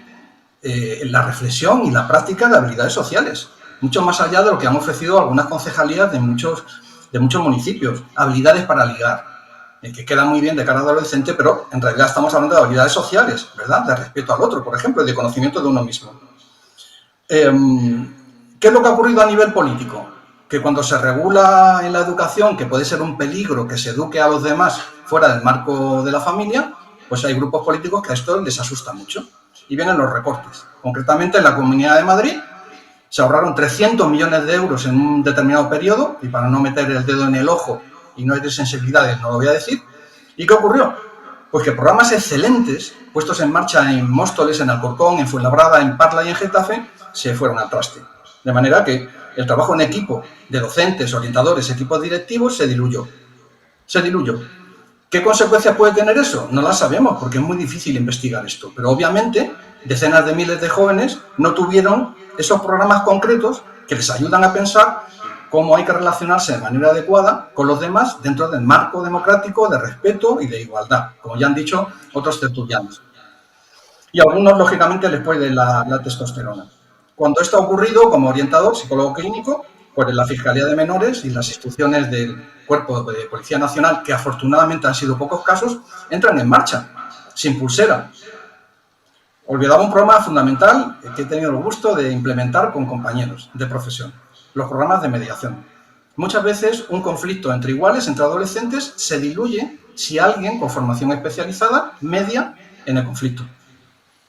la reflexión y la práctica de habilidades sociales, mucho más allá de lo que han ofrecido algunas concejalías de muchos municipios. Habilidades para ligar, que queda muy bien de cara al adolescente, pero en realidad estamos hablando de habilidades sociales, ¿verdad? De respeto al otro, por ejemplo, y de conocimiento de uno mismo. ¿Qué es lo que ha ocurrido a nivel político? Que cuando se regula en la educación, que puede ser un peligro que se eduque a los demás fuera del marco de la familia, pues hay grupos políticos que a esto les asusta mucho. Y vienen los recortes. Concretamente, en la Comunidad de Madrid se ahorraron 300 millones de euros en un determinado periodo, y para no meter el dedo en el ojo y no hay de sensibilidades, no lo voy a decir. ¿Y qué ocurrió? Pues que programas excelentes, puestos en marcha en Móstoles, en Alcorcón, en Fuenlabrada, en Parla y en Getafe, se fueron al traste. De manera que el trabajo en equipo de docentes, orientadores, equipos directivos se diluyó. ¿Qué consecuencias puede tener eso? No las sabemos porque es muy difícil investigar esto. Pero obviamente decenas de miles de jóvenes no tuvieron esos programas concretos que les ayudan a pensar cómo hay que relacionarse de manera adecuada con los demás dentro del marco democrático de respeto y de igualdad, como ya han dicho otros tertulianos. y a algunos, lógicamente, les puede la testosterona. Cuando esto ha ocurrido, como orientador, psicólogo clínico, pues la Fiscalía de Menores y las instrucciones del Cuerpo de Policía Nacional, que afortunadamente han sido pocos casos, entran en marcha, sin pulsera. Olvidaba un programa fundamental que he tenido el gusto de implementar con compañeros de profesión, los programas de mediación. Muchas veces un conflicto entre iguales, entre adolescentes, se diluye si alguien con formación especializada media en el conflicto.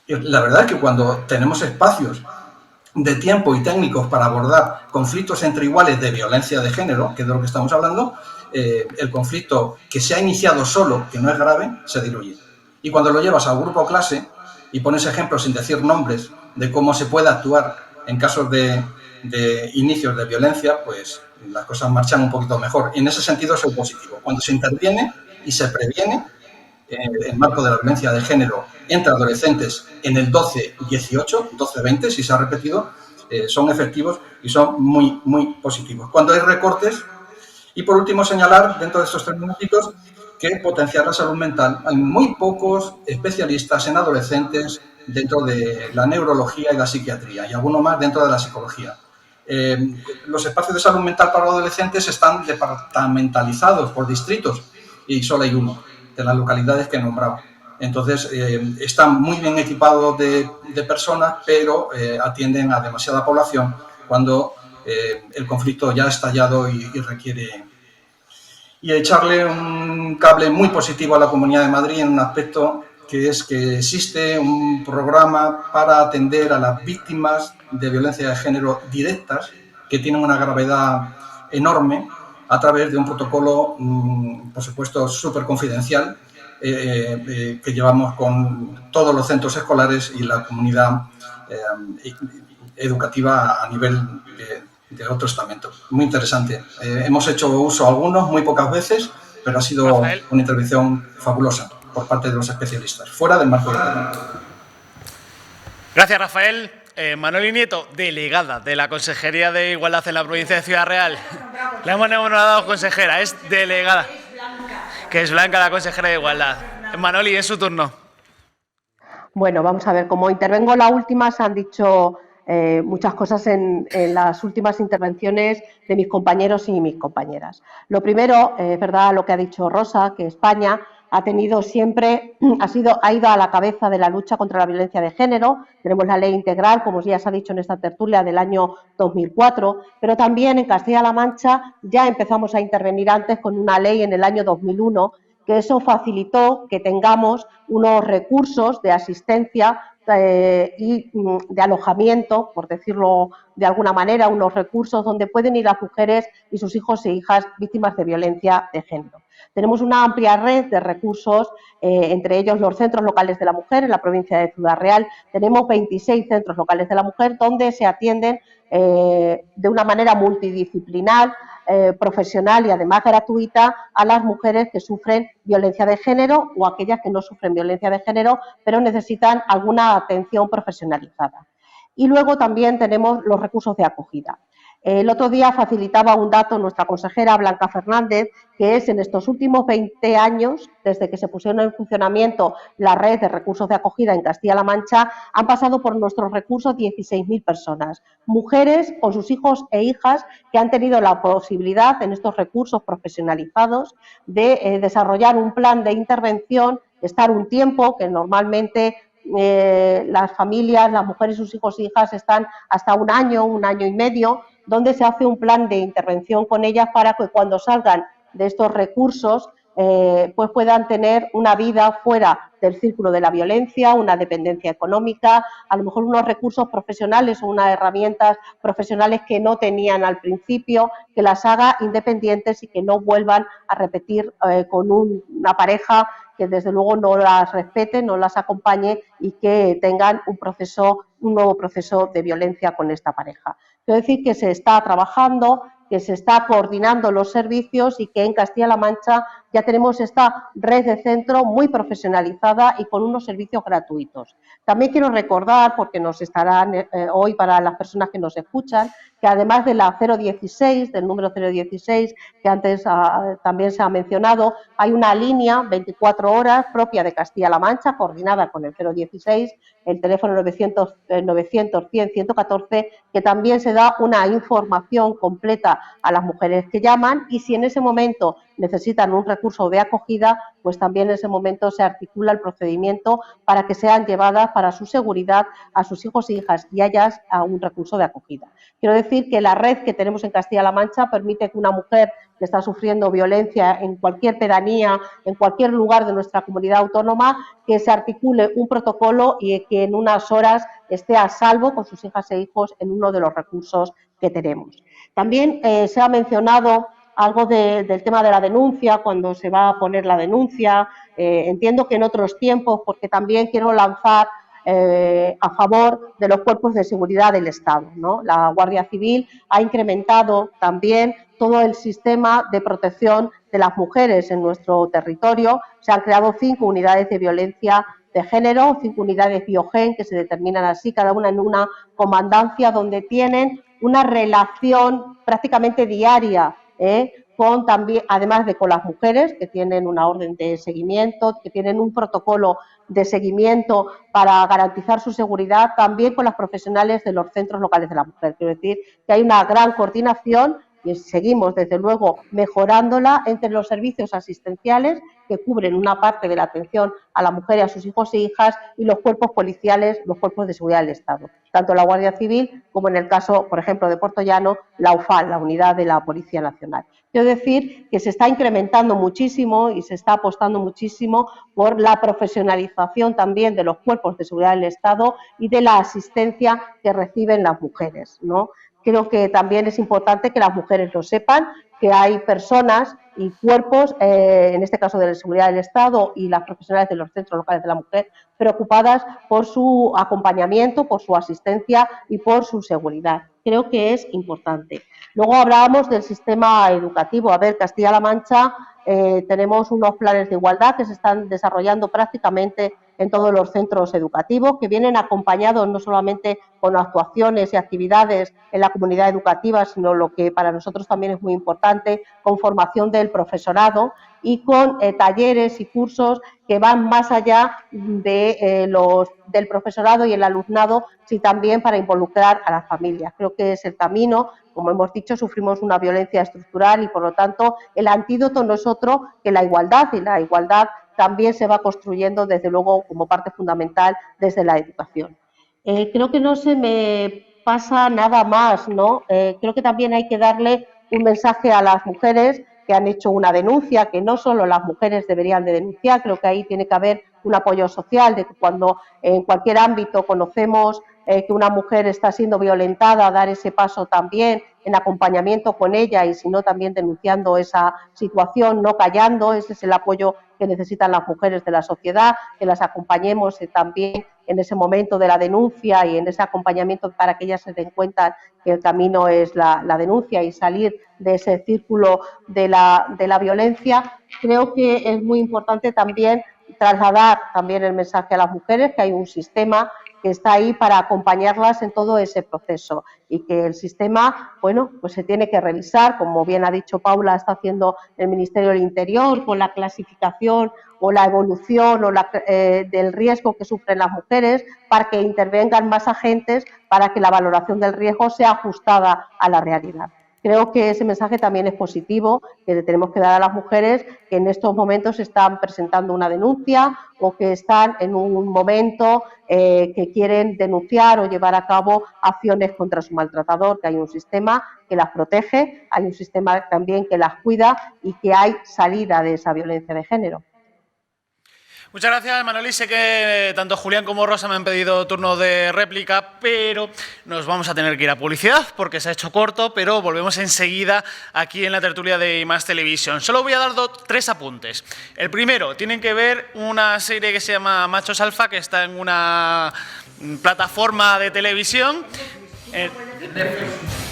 Y la verdad es que cuando tenemos espacios de tiempo y técnicos para abordar conflictos entre iguales de violencia de género, que es de lo que estamos hablando, el conflicto que se ha iniciado solo, que no es grave, se diluye. Y cuando lo llevas a grupo o clase y pones ejemplos sin decir nombres de cómo se puede actuar en casos de inicios de violencia, pues las cosas marchan un poquito mejor. Y en ese sentido soy positivo. Cuando se interviene y se previene el marco de la violencia de género entre adolescentes en el 12-18, 12-20, si se ha repetido, son efectivos y son muy, muy positivos. Cuando hay recortes, y por último señalar, dentro de estos 3 minutitos, que potenciar la salud mental. Hay muy pocos especialistas en adolescentes dentro de la neurología y la psiquiatría, y alguno más dentro de la psicología. Los espacios de salud mental para adolescentes están departamentalizados por distritos, y solo hay uno de las localidades que he nombrado. Entonces, están muy bien equipados de personas, pero atienden a demasiada población cuando el conflicto ya ha estallado y requiere... Y echarle un cable muy positivo a la Comunidad de Madrid en un aspecto que es que existe un programa para atender a las víctimas de violencia de género directas, que tienen una gravedad enorme, a través de un protocolo, por supuesto, súper confidencial, que llevamos con todos los centros escolares y la comunidad educativa a nivel de otro estamento. Muy interesante. Hemos hecho uso algunos, muy pocas veces, pero ha sido Rafael. una intervención fabulosa por parte de los especialistas, fuera del marco de la... Gracias, Rafael. Manoli Nieto, delegada de la Consejería de Igualdad en la provincia de Ciudad Real. La hemos nombrado consejera, es delegada. Que es Blanca, la consejera de Igualdad. Manoli, es su turno. Bueno, vamos a ver, como intervengo la última, se han dicho muchas cosas en las últimas intervenciones de mis compañeros y mis compañeras. Lo primero, es verdad lo que ha dicho Rosa, que España ha tenido siempre, ha ido a la cabeza de la lucha contra la violencia de género. Tenemos la ley integral, como ya se ha dicho en esta tertulia, del año 2004, pero también en Castilla-La Mancha ya empezamos a intervenir antes con una ley en el año 2001, que eso facilitó que tengamos unos recursos de asistencia y de alojamiento, por decirlo de alguna manera, unos recursos donde pueden ir las mujeres y sus hijos e hijas víctimas de violencia de género. Tenemos una amplia red de recursos, entre ellos los centros locales de la mujer en la provincia de Ciudad Real. Tenemos 26 centros locales de la mujer donde se atienden de una manera multidisciplinar, profesional y además gratuita a las mujeres que sufren violencia de género o aquellas que no sufren violencia de género pero necesitan alguna atención profesionalizada. Y luego también tenemos los recursos de acogida. El otro día facilitaba un dato nuestra consejera Blanca Fernández, que es en estos últimos 20 años, desde que se pusieron en funcionamiento la red de recursos de acogida en Castilla-La Mancha, han pasado por nuestros recursos 16.000 personas, mujeres con sus hijos e hijas que han tenido la posibilidad en estos recursos profesionalizados de desarrollar un plan de intervención, estar un tiempo que normalmente las familias, las mujeres y sus hijos e hijas están hasta un año y medio, donde se hace un plan de intervención con ellas para que cuando salgan de estos recursos pues puedan tener una vida fuera del círculo de la violencia, una dependencia económica, a lo mejor unos recursos profesionales o unas herramientas profesionales que no tenían al principio, que las haga independientes y que no vuelvan a repetir con una pareja que desde luego no las respete, no las acompañe y que tengan un nuevo proceso de violencia con esta pareja. Quiero decir que se está trabajando, que se está coordinando los servicios y que en Castilla-La Mancha ya tenemos esta red de centro muy profesionalizada y con unos servicios gratuitos. También quiero recordar, porque nos estarán hoy para las personas que nos escuchan, que además de la 016, del número 016, que antes también se ha mencionado, hay una línea 24 horas propia de Castilla-La Mancha, coordinada con el 016, el teléfono 900-100-114, que también se da una información completa a las mujeres que llaman, y si en ese momento necesitan un recurso de acogida, pues también en ese momento se articula el procedimiento para que sean llevadas para su seguridad a sus hijos e hijas y ellas a un recurso de acogida. Quiero decir que la red que tenemos en Castilla-La Mancha permite que una mujer que está sufriendo violencia en cualquier pedanía, en cualquier lugar de nuestra comunidad autónoma, que se articule un protocolo y que en unas horas esté a salvo con sus hijas e hijos en uno de los recursos que tenemos. También se ha mencionado algo del tema de la denuncia, cuando se va a poner la denuncia. Entiendo que en otros tiempos, porque también quiero lanzar a favor de los cuerpos de seguridad del Estado, ¿no? La Guardia Civil ha incrementado también todo el sistema de protección de las mujeres en nuestro territorio. Se han creado 5 unidades de violencia de género, 5 unidades Biogen, que se determinan así, cada una en una comandancia, donde tienen una relación prácticamente diaria también, además de con las mujeres, que tienen una orden de seguimiento, que tienen un protocolo de seguimiento para garantizar su seguridad, también con las profesionales de los centros locales de la mujer. Quiero decir que hay una gran coordinación y seguimos, desde luego, mejorándola entre los servicios asistenciales que cubren una parte de la atención a la mujer y a sus hijos e hijas, y los cuerpos policiales, los cuerpos de seguridad del Estado, tanto la Guardia Civil como, en el caso, por ejemplo, de Puerto Llano, la UFAL, la Unidad de la Policía Nacional. Quiero decir que se está incrementando muchísimo y se está apostando muchísimo por la profesionalización también de los cuerpos de seguridad del Estado y de la asistencia que reciben las mujeres, ¿no? Creo que también es importante que las mujeres lo sepan, que hay personas y cuerpos, en este caso de la seguridad del Estado y las profesionales de los centros locales de la mujer, preocupadas por su acompañamiento, por su asistencia y por su seguridad. Creo que es importante. Luego hablábamos del sistema educativo. A ver, Castilla-La Mancha tenemos unos planes de igualdad que se están desarrollando prácticamente en todos los centros educativos, que vienen acompañados no solamente con actuaciones y actividades en la comunidad educativa, sino lo que para nosotros también es muy importante, con formación del profesorado y con talleres y cursos que van más allá del profesorado y el alumnado, sino también para involucrar a las familias. Creo que es el camino. Como hemos dicho, sufrimos una violencia estructural y, por lo tanto, el antídoto no es otro que la igualdad, y la igualdad también se va construyendo, desde luego, como parte fundamental desde la educación. Creo que no se me pasa nada más, ¿no? Creo que también hay que darle un mensaje a las mujeres que han hecho una denuncia, que no solo las mujeres deberían de denunciar. Creo que ahí tiene que haber un apoyo social, de que cuando en cualquier ámbito conocemos que una mujer está siendo violentada, dar ese paso también en acompañamiento con ella, y si no, también denunciando esa situación, no callando. Ese es el apoyo que necesitan las mujeres de la sociedad, que las acompañemos también en ese momento de la denuncia y en ese acompañamiento para que ellas se den cuenta que el camino es la denuncia y salir de ese círculo de la violencia. Creo que es muy importante también trasladar también el mensaje a las mujeres, que hay un sistema que está ahí para acompañarlas en todo ese proceso, y que el sistema, bueno, pues se tiene que revisar, como bien ha dicho Paula, está haciendo el Ministerio del Interior con la clasificación o la evolución o del riesgo que sufren las mujeres, para que intervengan más agentes, para que la valoración del riesgo sea ajustada a la realidad. Creo que ese mensaje también es positivo, que le tenemos que dar a las mujeres que en estos momentos están presentando una denuncia o que están en un momento que quieren denunciar o llevar a cabo acciones contra su maltratador, que hay un sistema que las protege, hay un sistema también que las cuida y que hay salida de esa violencia de género. Muchas gracias, Manoli. Sé que tanto Julián como Rosa me han pedido turno de réplica, pero nos vamos a tener que ir a publicidad porque se ha hecho corto, pero volvemos enseguida aquí en la tertulia de I+ Televisión. Solo voy a dar 3 apuntes. El primero, tienen que ver una serie que se llama Machos Alfa, que está en una plataforma de televisión.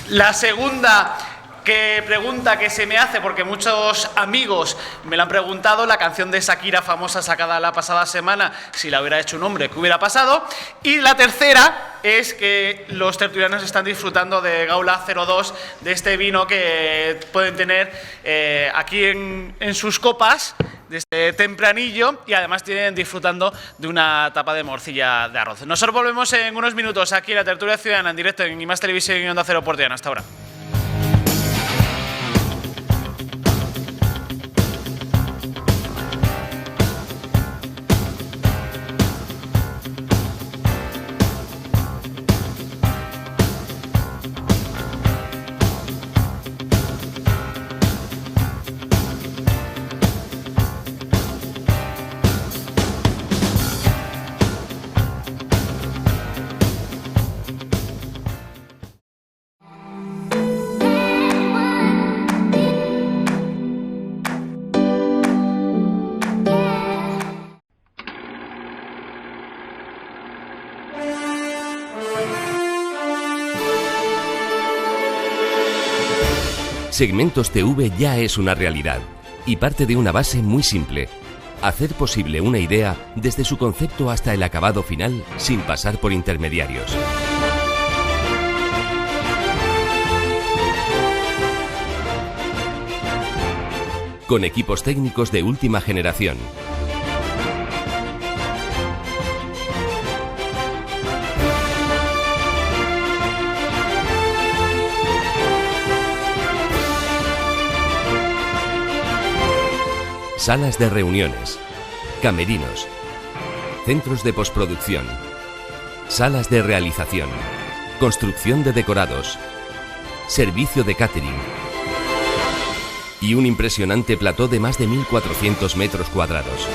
La segunda, pregunta que se me hace, porque muchos amigos me la han preguntado, la canción de Shakira famosa sacada la pasada semana, si la hubiera hecho un hombre, ¿qué hubiera pasado? Y la tercera es que los tertulianos están disfrutando de Gaula 02, de este vino que pueden tener aquí en sus copas, desde tempranillo, y además tienen disfrutando de una tapa de morcilla de arroz. Nosotros volvemos en unos minutos aquí en la Tertulia Ciudadana, en directo en IMAX Televisión y Onda Cero Portiano. Hasta ahora. Segmentos TV ya es una realidad y parte de una base muy simple: hacer posible una idea desde su concepto hasta el acabado final sin pasar por intermediarios. Con equipos técnicos de última generación. Salas de reuniones, camerinos, centros de postproducción, salas de realización, construcción de decorados, servicio de catering y un impresionante plató de más de 1.400 metros cuadrados.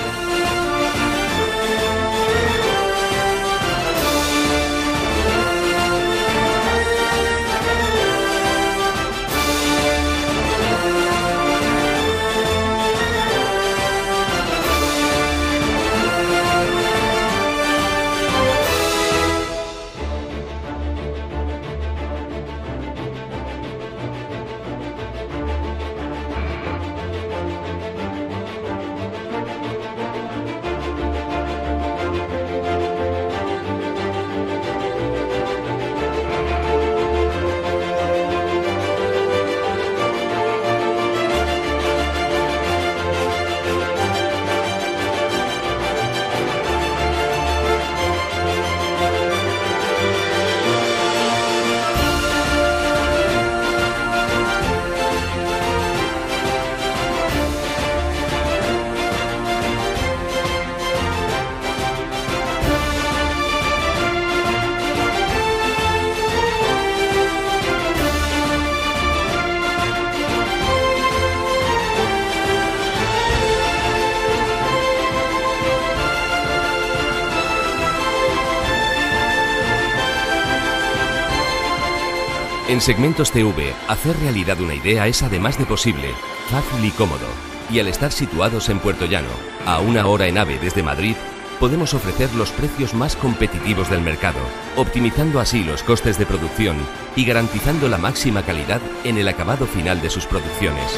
En Segmentos TV, hacer realidad una idea es, además de posible, fácil y cómodo. Y al estar situados en Puerto Llano, a 1 hora en AVE desde Madrid, podemos ofrecer los precios más competitivos del mercado, optimizando así los costes de producción y garantizando la máxima calidad en el acabado final de sus producciones.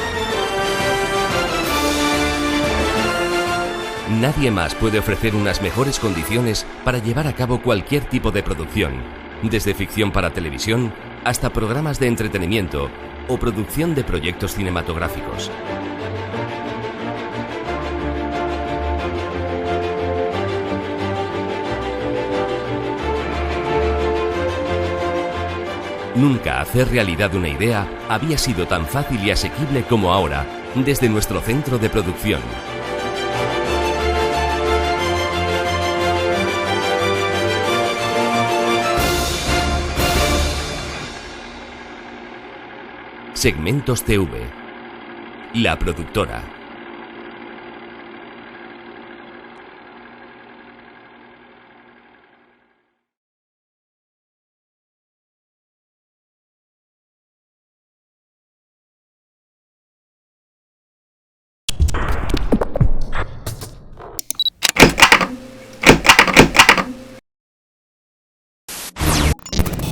Nadie más puede ofrecer unas mejores condiciones para llevar a cabo cualquier tipo de producción, desde ficción para televisión hasta programas de entretenimiento o producción de proyectos cinematográficos. Nunca hacer realidad una idea había sido tan fácil y asequible como ahora, desde nuestro centro de producción. Segmentos TV, la productora.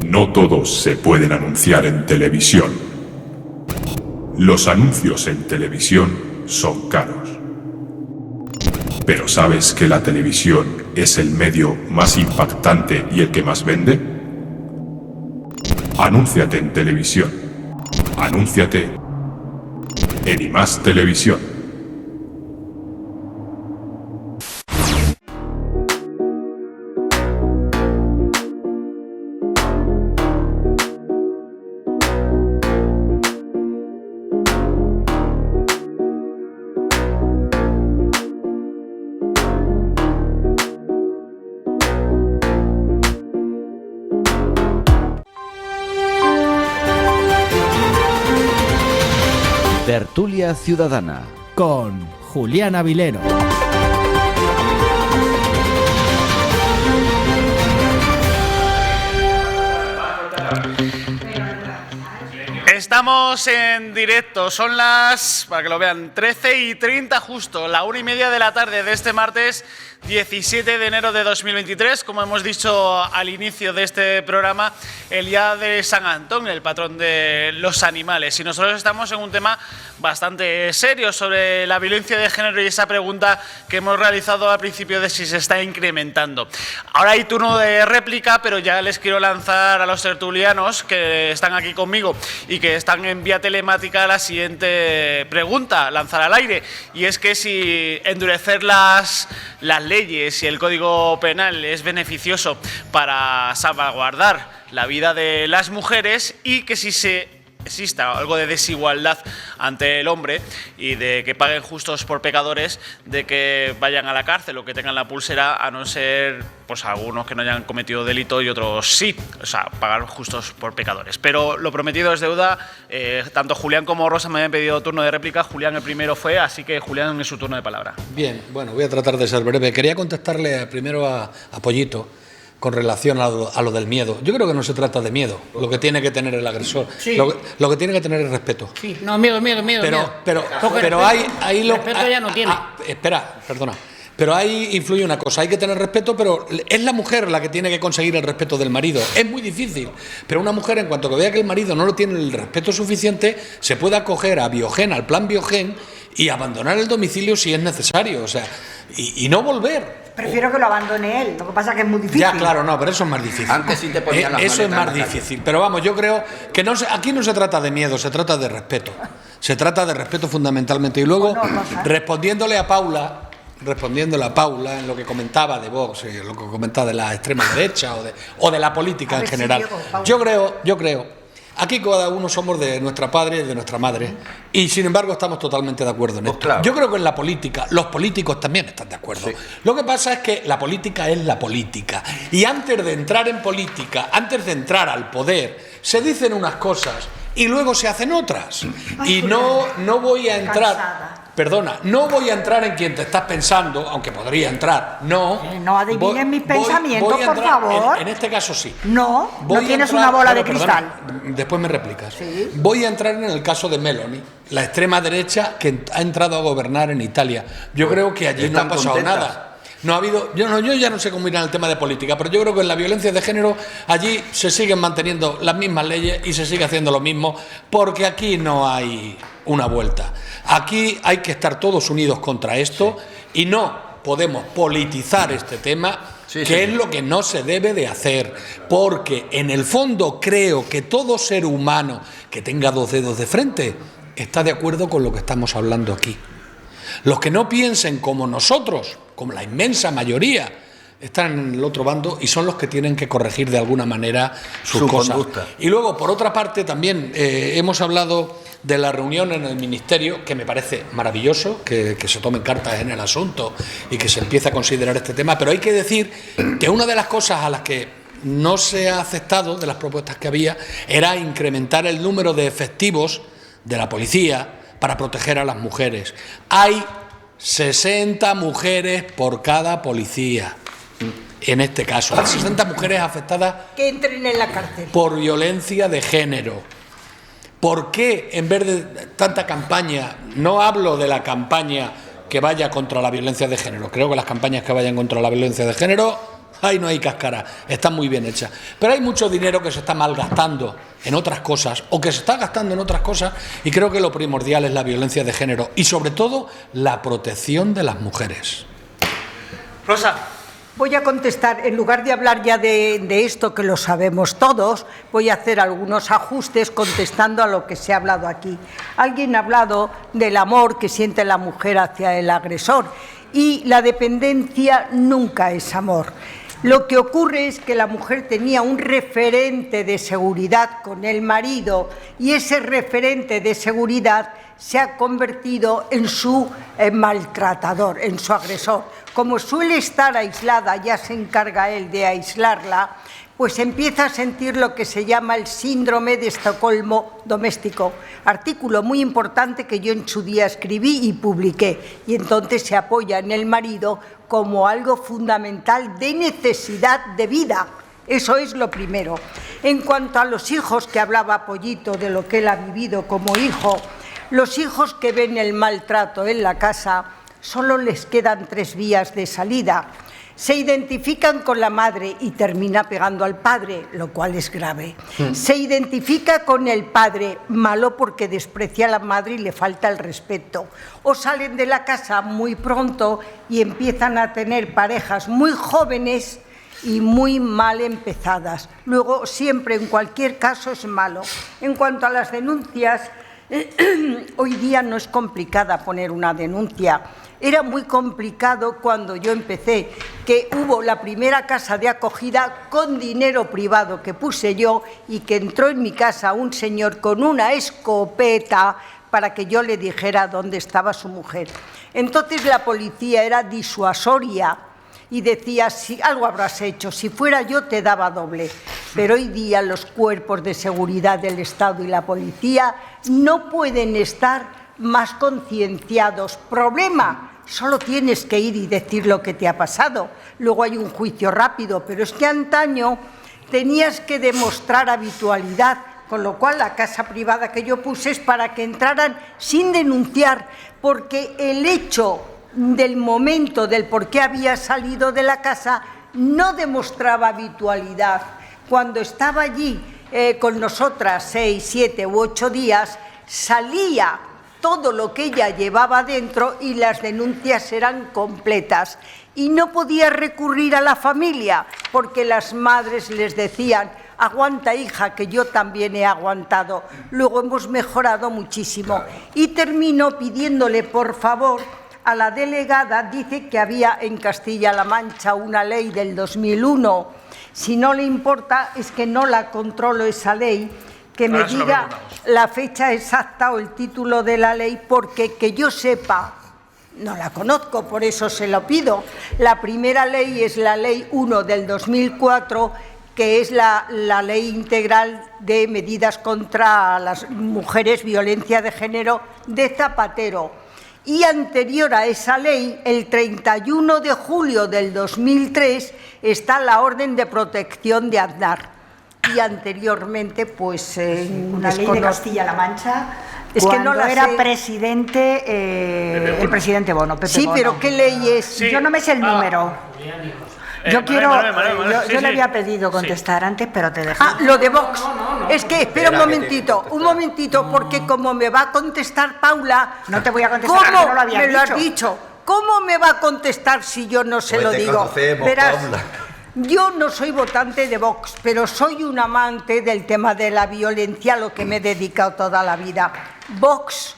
No todos se pueden anunciar en televisión. Los anuncios en televisión son caros. ¿Pero sabes que la televisión es el medio más impactante y el que más vende? Anúnciate en televisión. Anúnciate en IMAX Televisión. Tertulia Ciudadana con Julián Avilero. Estamos en directo, son las, para que lo vean, 13:30 justo, la 1:30 de la tarde de este martes 17 de enero de 2023, como hemos dicho al inicio de este programa, el día de San Antón, el patrón de los animales. Y nosotros estamos en un tema bastante serio sobre la violencia de género y esa pregunta que hemos realizado al principio de si se está incrementando. Ahora hay turno de réplica, pero ya les quiero lanzar a los tertulianos que están aquí conmigo y que están en vía telemática la siguiente pregunta, lanzar al aire, y es que si endurecer las leyes y el Código Penal es beneficioso para salvaguardar la vida de las mujeres y que si exista algo de desigualdad ante el hombre y de que paguen justos por pecadores, de que vayan a la cárcel o que tengan la pulsera, a no ser pues algunos que no hayan cometido delito y otros sí, o sea, pagar justos por pecadores. Pero lo prometido es deuda. Tanto Julián como Rosa me habían pedido turno de réplica. Julián el primero fue, así que Julián es su turno de palabra. Bien, bueno, voy a tratar de ser breve. Quería contestarle primero a Pollito con relación a lo del miedo. Yo creo que no se trata de miedo, lo que tiene que tener el agresor. Sí. Lo que tiene que tener es respeto. Sí, no, miedo. Pero ahí lo... Respeto ya no tiene. Espera, perdona. Pero ahí influye una cosa, hay que tener respeto, pero es la mujer la que tiene que conseguir el respeto del marido. Es muy difícil, pero una mujer, en cuanto que vea que el marido no lo tiene el respeto suficiente, se puede acoger a Biogen, al plan Biogen, y abandonar el domicilio si es necesario, o sea, y no volver. Prefiero que lo abandone él, lo que pasa es que es muy difícil. Ya, claro, no, pero eso es más difícil. Antes sí te ponían las eso es maletas más en la calle. difícil, pero vamos, yo creo que aquí no se trata de miedo, se trata de respeto. Se trata de respeto fundamentalmente. Y luego, respondiéndole a Paula en lo que comentaba de Vox, lo que comentaba de la extrema derecha o de la política en general. Yo creo, aquí cada uno somos de nuestra padre y de nuestra madre, y sin embargo estamos totalmente de acuerdo en esto. Claro. Yo creo que en la política, los políticos también están de acuerdo. Sí. Lo que pasa es que la política es la política, y antes de entrar en política, antes de entrar al poder, se dicen unas cosas y luego se hacen otras. Y no voy a entrar... Perdona, no voy a entrar en quien te estás pensando, aunque podría entrar, no. No adivines mis pensamientos, voy a por favor. En este caso sí. No tienes una bola de cristal. Después me replicas. Sí. Voy a entrar en el caso de Meloni, la extrema derecha que ha entrado a gobernar en Italia. Yo creo que allí no ha pasado nada. No ha habido, yo ya no sé cómo irá en el tema de política, pero yo creo que en la violencia de género allí se siguen manteniendo las mismas leyes y se sigue haciendo lo mismo, porque aquí no hay una vuelta. Aquí hay que estar todos unidos contra esto, y no podemos politizar este tema, es lo que no se debe de hacer, porque en el fondo creo que todo ser humano que tenga dos dedos de frente está de acuerdo con lo que estamos hablando aquí. Los que no piensen como nosotros, como la inmensa mayoría, están en el otro bando y son los que tienen que corregir de alguna manera sus cosas. Conducta. Y luego, por otra parte, también hemos hablado de la reunión en el Ministerio, que me parece maravilloso, que se tomen cartas en el asunto y que se empiece a considerar este tema, pero hay que decir que una de las cosas a las que no se ha aceptado, de las propuestas que había, era incrementar el número de efectivos de la policía para proteger a las mujeres. Hay 60 mujeres por cada policía. En este caso, hay 60 mujeres afectadas que entren en la cárcel por violencia de género. ¿Por qué en vez de tanta campaña, no hablo de la campaña que vaya contra la violencia de género, creo que las campañas que vayan contra la violencia de género ahí no hay cáscara, está muy bien hecha. Pero hay mucho dinero que se está malgastando en otras cosas o que se está gastando en otras cosas, y creo que lo primordial es la violencia de género y sobre todo la protección de las mujeres. Rosa. Voy a contestar, en lugar de hablar ya de esto que lo sabemos todos, voy a hacer algunos ajustes contestando a lo que se ha hablado aquí. Alguien ha hablado del amor que siente la mujer hacia el agresor, y la dependencia nunca es amor. Lo que ocurre es que la mujer tenía un referente de seguridad con el marido, y ese referente de seguridad se ha convertido en su maltratador, en su agresor. Como suele estar aislada, ya se encarga él de aislarla, pues empieza a sentir lo que se llama el síndrome de Estocolmo doméstico, artículo muy importante que yo en su día escribí y publiqué, y entonces se apoya en el marido como algo fundamental de necesidad de vida. Eso es lo primero. En cuanto a los hijos, que hablaba Pollito de lo que él ha vivido como hijo, los hijos que ven el maltrato en la casa solo les quedan 3 vías de salida. Se identifican con la madre y termina pegando al padre, lo cual es grave. Se identifica con el padre, malo porque desprecia a la madre y le falta el respeto. O salen de la casa muy pronto y empiezan a tener parejas muy jóvenes y muy mal empezadas. Luego, siempre, en cualquier caso, es malo. En cuanto a las denuncias, hoy día no es complicada poner una denuncia. Era muy complicado cuando yo empecé, que hubo la primera casa de acogida con dinero privado que puse yo, y que entró en mi casa un señor con una escopeta para que yo le dijera dónde estaba su mujer. Entonces la policía era disuasoria y decía, si algo habrás hecho, si fuera yo te daba doble. Pero hoy día los cuerpos de seguridad del Estado y la policía no pueden estar más concienciados. Problema, solo tienes que ir y decir lo que te ha pasado. Luego hay un juicio rápido, pero es que antaño tenías que demostrar habitualidad, con lo cual la casa privada que yo puse es para que entraran sin denunciar, porque el hecho del momento del por qué había salido de la casa no demostraba habitualidad. Cuando estaba allí con nosotras 6, 7 u 8 días, salía todo lo que ella llevaba dentro y las denuncias eran completas. Y no podía recurrir a la familia porque las madres les decían, aguanta hija, que yo también he aguantado. Luego hemos mejorado muchísimo. Y termino pidiéndole, por favor, a la delegada, dice que había en Castilla-La Mancha una ley del 2001. Si no le importa, es que no la controlo esa ley, que me diga la fecha exacta o el título de la ley, porque que yo sepa, no la conozco, por eso se lo pido. La primera ley es la Ley 1 del 2004, que es la Ley Integral de Medidas contra las Mujeres, Violencia de Género, de Zapatero. Y anterior a esa ley, el 31 de julio del 2003, está la Orden de Protección de Aznar. Y anteriormente, pues... una ley de Castilla-La Mancha, es que no la era sé. presidente, el presidente Bono, Pepe Sí, Bono. Pero ¿qué ley es? Sí. Yo no me sé el número. Yo quiero, yo le había pedido contestar antes, pero te dejo. Ah, lo de Vox. Es que, espera un momentito, porque como me va a contestar Paula... No te voy a contestar, ¿cómo no lo había me lo dicho? has dicho? ¿Cómo me va a contestar si yo no se Pues lo te digo? conocemos, Verás, Paula. yo no soy votante de Vox, pero soy un amante del tema de la violencia, a lo que me he dedicado toda la vida. Vox,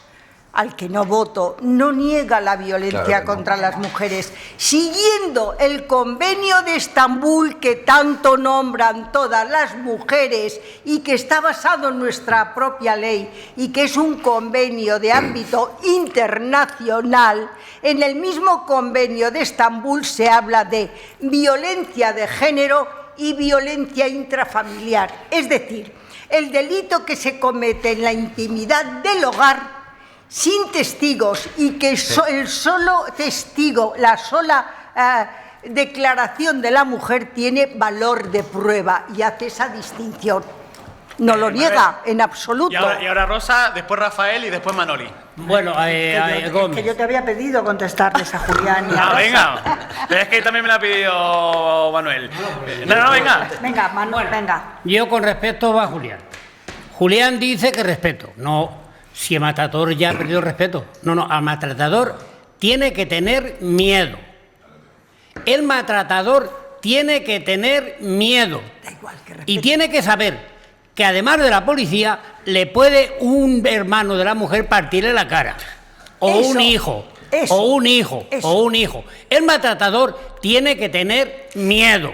al que no voto, no niega la violencia Claro que no. contra las mujeres, siguiendo el convenio de Estambul que tanto nombran todas las mujeres y que está basado en nuestra propia ley y que es un convenio de ámbito internacional. En el mismo convenio de Estambul se habla de violencia de género y violencia intrafamiliar, es decir, el delito que se comete en la intimidad del hogar sin testigos y que el solo testigo, la sola declaración de la mujer tiene valor de prueba y hace esa distinción. No lo niega en absoluto. Y ahora Rosa, después Rafael y después Manoli. Bueno, Gómez. Que yo te había pedido contestarles a Julián y a Rosa. Venga. Pero es que también me la ha pedido Manuel. No, venga. Venga, Manuel, venga. Yo con respeto va a Julián. Julián dice que respeto. No, si el maltratador ya ha perdido el respeto. No, al maltratador tiene que tener miedo. El maltratador tiene que tener miedo. Y tiene que saber que además de la policía, le puede un hermano de la mujer partirle la cara. O un hijo. O un hijo. El maltratador tiene que tener miedo.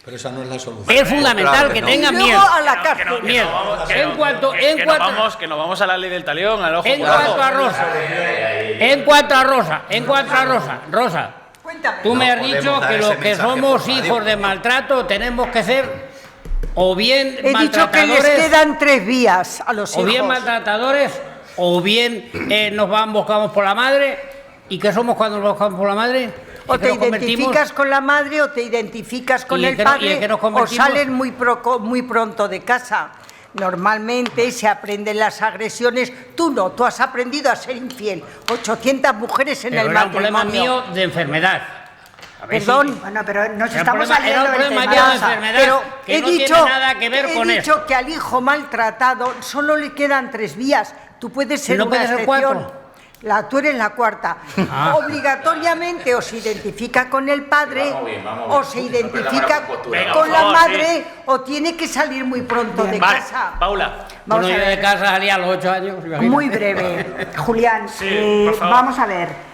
Pero esa no es la solución. Es fundamental que tenga miedo. A la cárcel. Que nos vamos a la ley del talión, al ojo. En cuanto a Rosa. Rosa, tú me has dicho que los que somos hijos de maltrato tenemos que ser o bien He dicho que les quedan 3 vías a los hijos. O bien maltratadores, o bien nos buscamos por la madre. ¿Y qué somos cuando nos buscamos por la madre? O te identificas con la madre, o te identificas con el padre, o salen muy pronto de casa. Normalmente se aprenden las agresiones. Tú no, tú has aprendido a ser infiel. 800 mujeres en el matrimonio. Era un problema mío de enfermedad. Perdón, bueno, pero nos estamos saliendo del tema. Pero he dicho que al hijo maltratado solo le quedan 3 vías. Tú puedes ser una excepción. Tú eres la cuarta. Obligatoriamente o se identifica con el padre, o se identifica con la madre, o tiene que salir muy pronto de casa. Paula. Bueno, yo de casa salía a los 8 años. Muy breve. Julián, por favor. vamos a ver.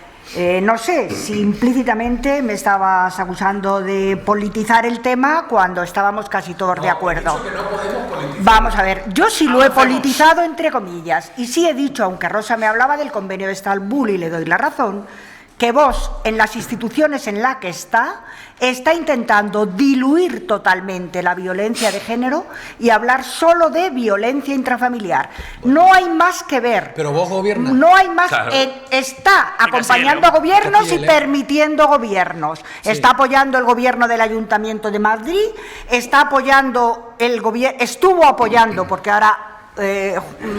No sé si implícitamente me estabas acusando de politizar el tema cuando estábamos casi todos de acuerdo. Vamos a ver, yo sí lo he politizado entre comillas y sí he dicho, aunque Rosa me hablaba del convenio de Estambul y le doy la razón, que Vox en las instituciones en las que está intentando diluir totalmente la violencia de género y hablar solo de violencia intrafamiliar. No hay más que ver. Pero vos gobiernas. No hay más. Claro. Está acompañando a gobiernos y permitiendo gobiernos. Sí. Está apoyando el gobierno del Ayuntamiento de Madrid, está apoyando estuvo apoyando, porque ahora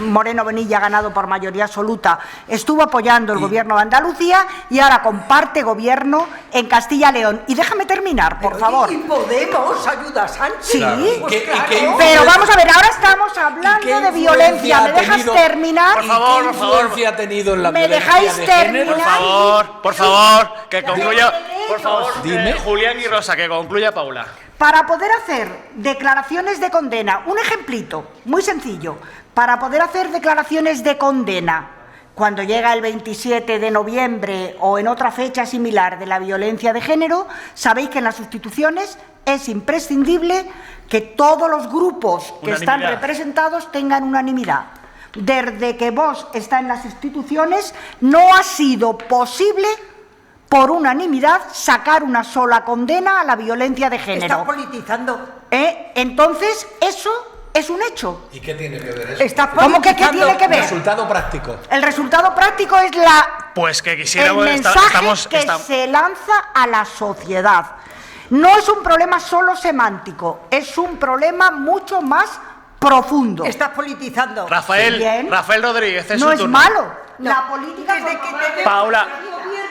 Moreno Bonilla ha ganado por mayoría absoluta, estuvo apoyando el gobierno de Andalucía y ahora comparte gobierno en Castilla y León. Y déjame terminar, por favor. ¿Y Podemos ayuda a Sánchez? Sí, pues claro. Pero vamos a ver, ahora estamos hablando de violencia. ¿Me dejas terminar? Por favor, ¿Qué influencia ha tenido en la ¿Me violencia dejáis de terminar? género? Por favor, que concluya. Por favor, Julián y Rosa, que concluya Paula. Para poder hacer declaraciones de condena, un ejemplito muy sencillo, para poder hacer declaraciones de condena cuando llega el 27 de noviembre o en otra fecha similar de la violencia de género, sabéis que en las instituciones es imprescindible que todos los grupos que están representados tengan unanimidad. Desde que Vox está en las instituciones no ha sido posible por unanimidad sacar una sola condena a la violencia de género. Está politizando. Entonces, eso es un hecho. ¿Y qué tiene que ver eso? ¿Cómo que qué tiene que ver? El resultado práctico. El resultado práctico es Pues que quisiéramos... el mensaje que se lanza a la sociedad. No es un problema solo semántico, es un problema mucho más profundo. Estás politizando. Rafael Rodríguez, no es malo. La política desde que tenemos Paula.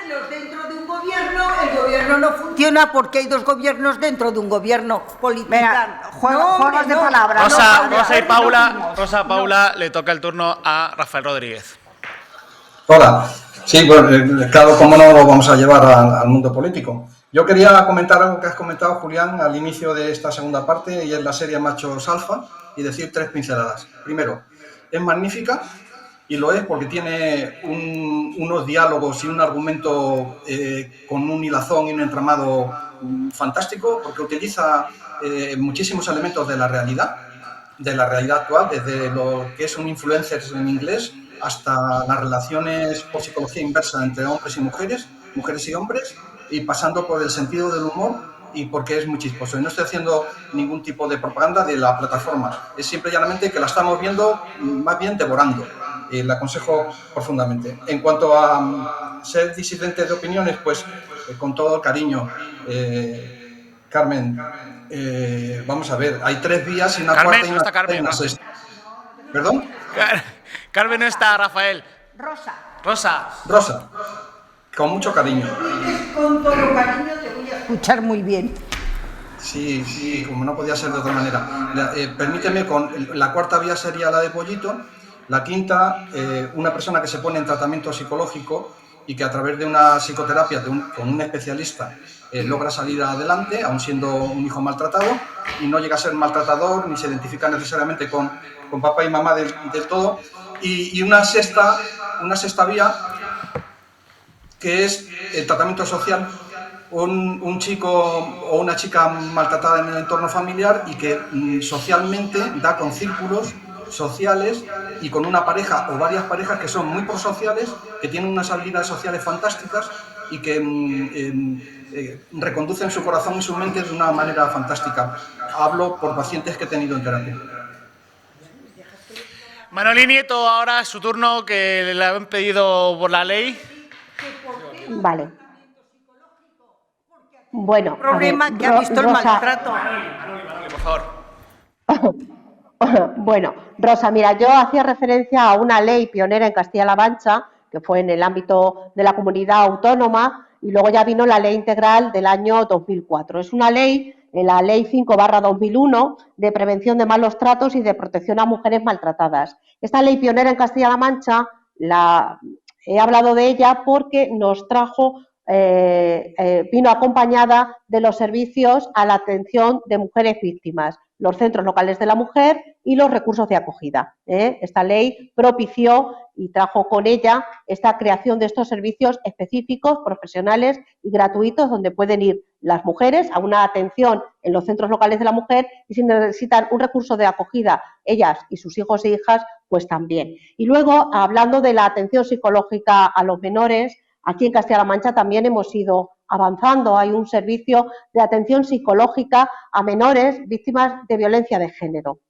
gobiernos dentro de un gobierno, el gobierno no funciona porque hay 2 gobiernos dentro de un gobierno. Politizan. Juegos de palabras. Rosa Paula, le toca el turno a Rafael Rodríguez. Hola. Sí, pues claro, cómo no lo vamos a llevar al mundo político. Yo quería comentar algo que has comentado, Julián, al inicio de esta segunda parte, y es la serie Machos Alfa, y decir 3 pinceladas. Primero, es magnífica, y lo es porque tiene unos diálogos y un argumento con un hilazón y un entramado fantástico, porque utiliza muchísimos elementos de la realidad actual, desde lo que es un influencer en inglés hasta las relaciones por psicología inversa entre hombres y mujeres y hombres, y pasando por el sentido del humor y porque es muy chisposo. Y no estoy haciendo ningún tipo de propaganda de la plataforma, es simple y llanamente que la estamos viendo más bien devorando. Le aconsejo profundamente. En cuanto a ser disidente de opiniones, pues con todo el cariño, Carmen, vamos a ver, hay 3 vías y una cuarta y una sexta. ¿Perdón? Carmen no está, Rafael. Rosa. Rosa. Rosa, con mucho cariño. Con todo cariño te voy a escuchar muy bien. Sí, como no podía ser de otra manera. Permíteme, la cuarta vía sería la de Pollito, la quinta, una persona que se pone en tratamiento psicológico y que a través de una psicoterapia con un especialista logra salir adelante, aun siendo un hijo maltratado, y no llega a ser maltratador ni se identifica necesariamente con papá y mamá del todo. Y una sexta vía, que es el tratamiento social. Un chico o una chica maltratada en el entorno familiar y que socialmente da con círculos sociales y con una pareja o varias parejas que son muy prosociales, que tienen unas habilidades sociales fantásticas y que reconducen su corazón y su mente de una manera fantástica. Hablo por pacientes que he tenido en terapia. Manoli Nieto, ahora es su turno, que le han pedido por la ley. Vale. Bueno, el problema que ha visto el maltrato. Manoli, por favor. Bueno, Rosa, mira, yo hacía referencia a una ley pionera en Castilla-La Mancha, que fue en el ámbito de la comunidad autónoma, y luego ya vino la ley integral del año 2004. Es una ley, la ley 5/2001, de prevención de malos tratos y de protección a mujeres maltratadas. Esta ley pionera en Castilla-La Mancha, he hablado de ella porque nos trajo vino acompañada de los servicios a la atención de mujeres víctimas, los centros locales de la mujer y los recursos de acogida. Esta ley propició y trajo con ella esta creación de estos servicios específicos, profesionales y gratuitos, donde pueden ir las mujeres a una atención en los centros locales de la mujer, y si necesitan un recurso de acogida, ellas y sus hijos e hijas, pues también. Y luego, hablando de la atención psicológica a los menores, aquí en Castilla-La Mancha también hemos ido avanzando. Hay un servicio de atención psicológica a menores víctimas de violencia de género.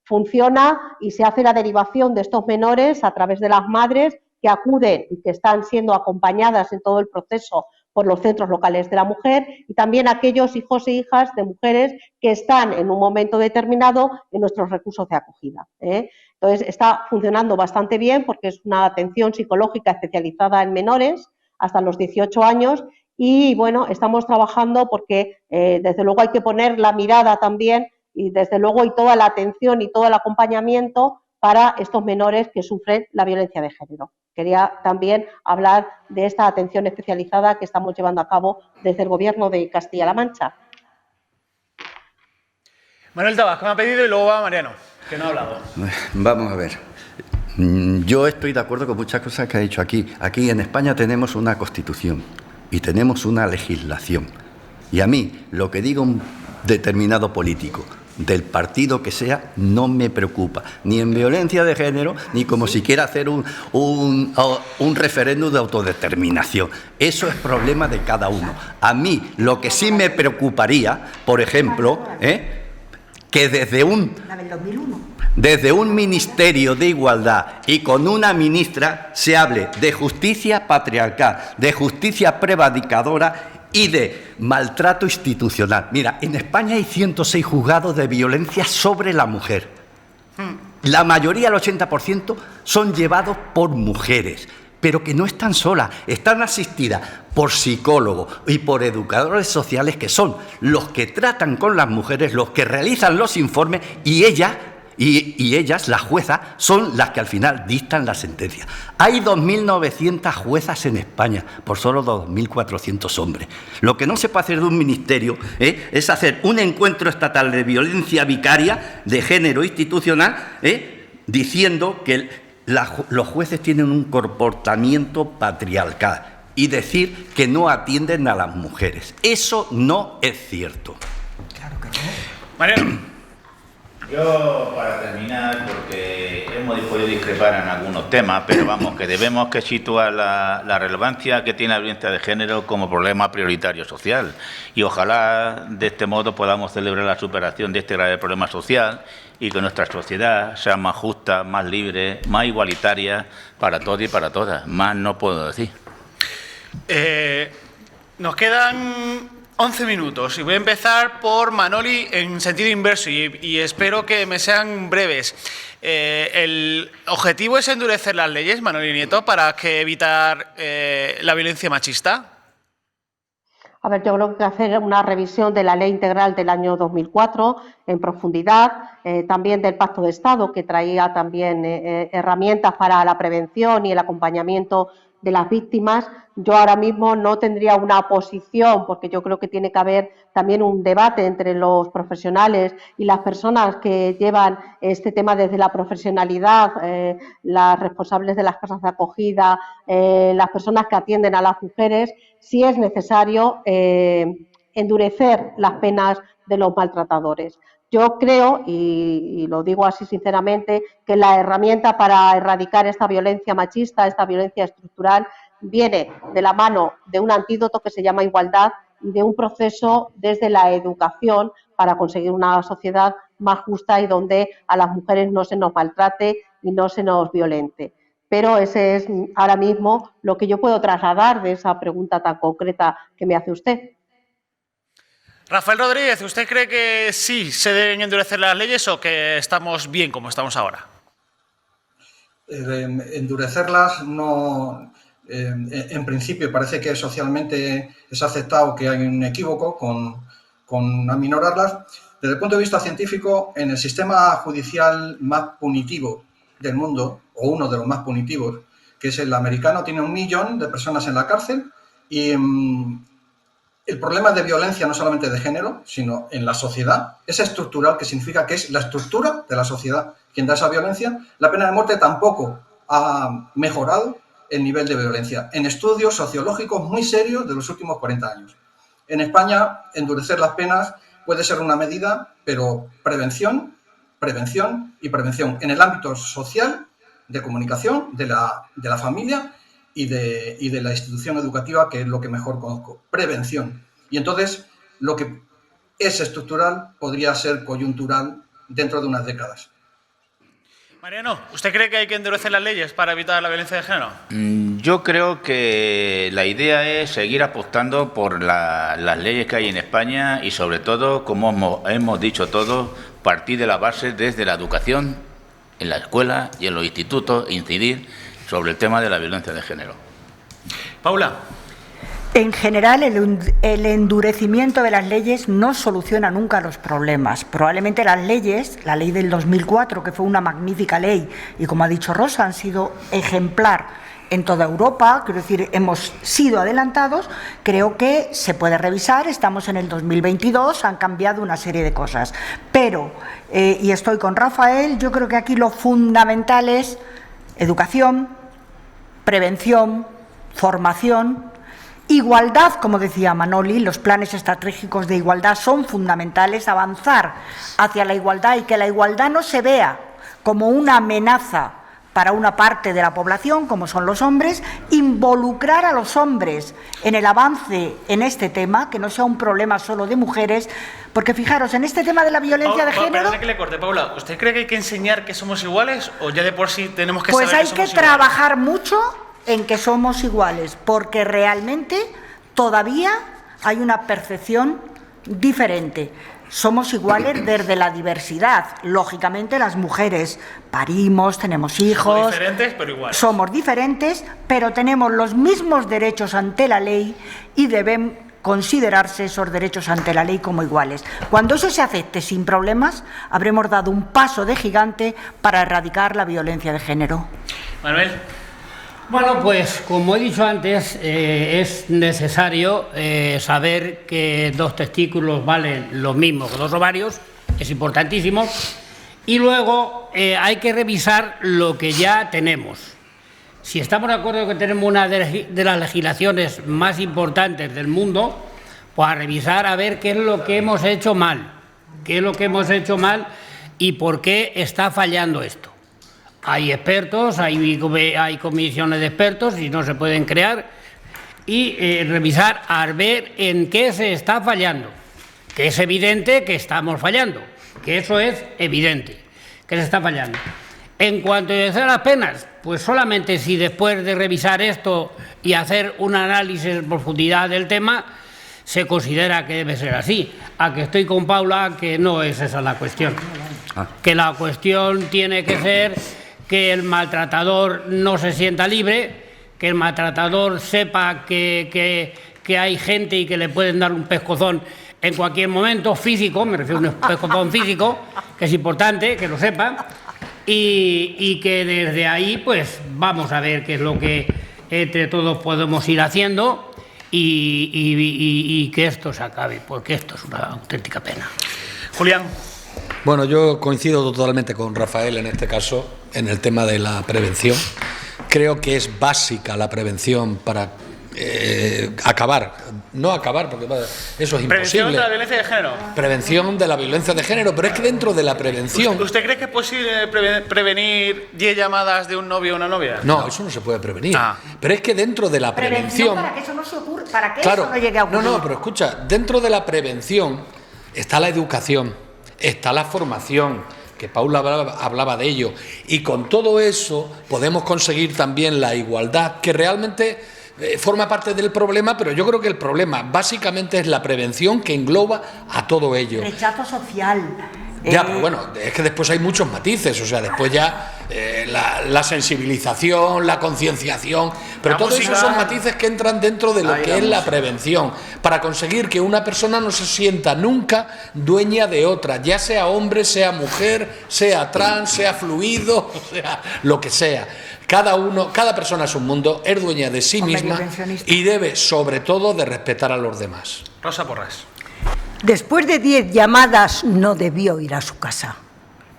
Funciona y se hace la derivación de estos menores a través de las madres que acuden y que están siendo acompañadas en todo el proceso por los centros locales de la mujer, y también aquellos hijos e hijas de mujeres que están en un momento determinado en nuestros recursos de acogida. Entonces, está funcionando bastante bien porque es una atención psicológica especializada en menores hasta los 18 años y, bueno, estamos trabajando porque, desde luego, hay que poner la mirada también y, desde luego, y toda la atención y todo el acompañamiento para estos menores que sufren la violencia de género. Quería también hablar de esta atención especializada que estamos llevando a cabo desde el Gobierno de Castilla-La Mancha. Manuel Tabasco me ha pedido y luego va Mariano, que no ha hablado. Vamos a ver. Yo estoy de acuerdo con muchas cosas que ha dicho aquí. Aquí en España tenemos una Constitución y tenemos una legislación. Y a mí, lo que diga un determinado político, del partido que sea, no me preocupa, ni en violencia de género, ni como si quiera hacer un referéndum de autodeterminación. Eso es problema de cada uno. A mí, lo que sí me preocuparía, por ejemplo, que desde un Ministerio de Igualdad y con una ministra se hable de justicia patriarcal, de justicia prevaricadora y de maltrato institucional. Mira, en España hay 106 juzgados de violencia sobre la mujer. La mayoría, el 80%, son llevados por mujeres, pero que no están solas, están asistidas por psicólogos y por educadores sociales, que son los que tratan con las mujeres, los que realizan los informes, y ellas, las juezas, son las que al final dictan la sentencia. Hay 2.900 juezas en España por solo 2.400 hombres. Lo que no se puede hacer de un ministerio es hacer un encuentro estatal de violencia vicaria de género institucional, diciendo que los jueces tienen un comportamiento patriarcal y decir que no atienden a las mujeres. Eso no es cierto. Claro que no. Mariano. Yo, para terminar, porque hemos podido discrepar en algunos temas, pero vamos, que debemos que situar la relevancia que tiene la violencia de género como problema prioritario social. Y ojalá de este modo podamos celebrar la superación de este grave problema social y que nuestra sociedad sea más justa, más libre, más igualitaria para todos y para todas. Más no puedo decir. Nos quedan 11 minutos y voy a empezar por Manoli en sentido inverso y espero que me sean breves. ¿El objetivo es endurecer las leyes, Manoli Nieto, para evitar la violencia machista? A ver, yo creo que hacer una revisión de la Ley Integral del año 2004 en profundidad, también del Pacto de Estado, que traía también herramientas para la prevención y el acompañamiento de las víctimas. Yo ahora mismo no tendría una posición, porque yo creo que tiene que haber también un debate entre los profesionales y las personas que llevan este tema desde la profesionalidad, las responsables de las casas de acogida, las personas que atienden a las mujeres, si es necesario endurecer las penas de los maltratadores. Yo creo, y lo digo así sinceramente, que la herramienta para erradicar esta violencia machista, esta violencia estructural, viene de la mano de un antídoto que se llama igualdad y de un proceso desde la educación para conseguir una sociedad más justa y donde a las mujeres no se nos maltrate y no se nos violente. Pero ese es ahora mismo lo que yo puedo trasladar de esa pregunta tan concreta que me hace usted. Rafael Rodríguez, ¿usted cree que sí se deben endurecer las leyes o que estamos bien como estamos ahora? Endurecerlas no... en principio parece que socialmente es aceptado que hay un equívoco con aminorarlas. Desde el punto de vista científico, en el sistema judicial más punitivo del mundo, o uno de los más punitivos, que es el americano, tiene 1 millón de personas en la cárcel y el problema de violencia no solamente de género, sino en la sociedad, es estructural, que significa que es la estructura de la sociedad quien da esa violencia. La pena de muerte tampoco ha mejorado el nivel de violencia en estudios sociológicos muy serios de los últimos 40 años. En España, endurecer las penas puede ser una medida, pero prevención y prevención en el ámbito social, de comunicación, de la familia y de la institución educativa, que es lo que mejor conozco. Prevención. Y entonces, lo que es estructural podría ser coyuntural dentro de unas décadas. Mariano, ¿usted cree que hay que endurecer las leyes para evitar la violencia de género? Yo creo que la idea es seguir apostando por las leyes que hay en España y, sobre todo, como hemos dicho todos, partir de la base desde la educación, en la escuela y en los institutos, incidir sobre el tema de la violencia de género. Paula. En general, el endurecimiento de las leyes no soluciona nunca los problemas. Probablemente las leyes, la ley del 2004, que fue una magnífica ley, y como ha dicho Rosa, han sido ejemplar en toda Europa, quiero decir, hemos sido adelantados, creo que se puede revisar, estamos en el 2022, han cambiado una serie de cosas. Pero, y estoy con Rafael, yo creo que aquí lo fundamental es educación, prevención, formación, igualdad, como decía Manoli, los planes estratégicos de igualdad son fundamentales, avanzar hacia la igualdad y que la igualdad no se vea como una amenaza para una parte de la población, como son los hombres, involucrar a los hombres en el avance en este tema, que no sea un problema solo de mujeres, porque fijaros, en este tema de la violencia de género... Perdona que le corte, Paula, ¿usted cree que hay que enseñar que somos iguales o ya de por sí tenemos que saber que somos iguales? Pues hay que trabajar mucho en que somos iguales, porque realmente todavía hay una percepción diferente. Somos iguales desde la diversidad. Lógicamente las mujeres parimos, tenemos hijos. Somos diferentes, pero iguales. Somos diferentes, pero tenemos los mismos derechos ante la ley y deben considerarse esos derechos ante la ley como iguales. Cuando eso se acepte sin problemas, habremos dado un paso de gigante para erradicar la violencia de género. Manuel. Bueno, pues como he dicho antes, es necesario saber que 2 testículos valen lo mismo que 2 ovarios, es importantísimo, y luego hay que revisar lo que ya tenemos. Si estamos de acuerdo que tenemos una de las legislaciones más importantes del mundo, pues a revisar a ver qué es lo que hemos hecho mal, y por qué está fallando esto. Hay expertos, hay comisiones de expertos y no se pueden crear y revisar a ver en qué se está fallando, que es evidente que estamos fallando, que eso es evidente, que se está fallando. En cuanto a las penas, pues solamente si después de revisar esto y hacer un análisis en profundidad del tema, se considera que debe ser así. A que estoy con Paula, que no es esa la cuestión. Que la cuestión tiene que ser que el maltratador no se sienta libre, que el maltratador sepa que hay gente y que le pueden dar un pescozón en cualquier momento, físico, me refiero a un pescozón físico, que es importante, que lo sepa, y que desde ahí pues vamos a ver qué es lo que entre todos podemos ir haciendo y que esto se acabe, porque esto es una auténtica pena. Julián. Bueno, yo coincido totalmente con Rafael en este caso, en el tema de la prevención. Creo que es básica la prevención para acabar, no acabar, porque eso es imposible. Prevención de la violencia de género. Prevención de la violencia de género, pero es que dentro de la prevención... ¿Usted cree que es posible prevenir 10 llamadas de un novio o una novia? No, eso no se puede prevenir. Pero es que dentro de la prevención... Para que eso no se ocurra, para que claro, eso no llegue a ocurrir. No, pero escucha, dentro de la prevención está la educación, está la formación, que Paula hablaba de ello, y con todo eso podemos conseguir también la igualdad, que realmente forma parte del problema, pero yo creo que el problema básicamente es la prevención que engloba a todo ello. Rechazo social. Ya, pero bueno, es que después hay muchos matices, o sea, después ya la sensibilización, la concienciación, pero todos esos son matices que entran dentro de lo que es la prevención, para conseguir que una persona no se sienta nunca dueña de otra, ya sea hombre, sea mujer, sea trans, sea fluido, o sea, lo que sea. Cada persona es un mundo, es dueña de sí misma y debe, sobre todo, de respetar a los demás. Rosa Porras. Después de 10 llamadas no debió ir a su casa,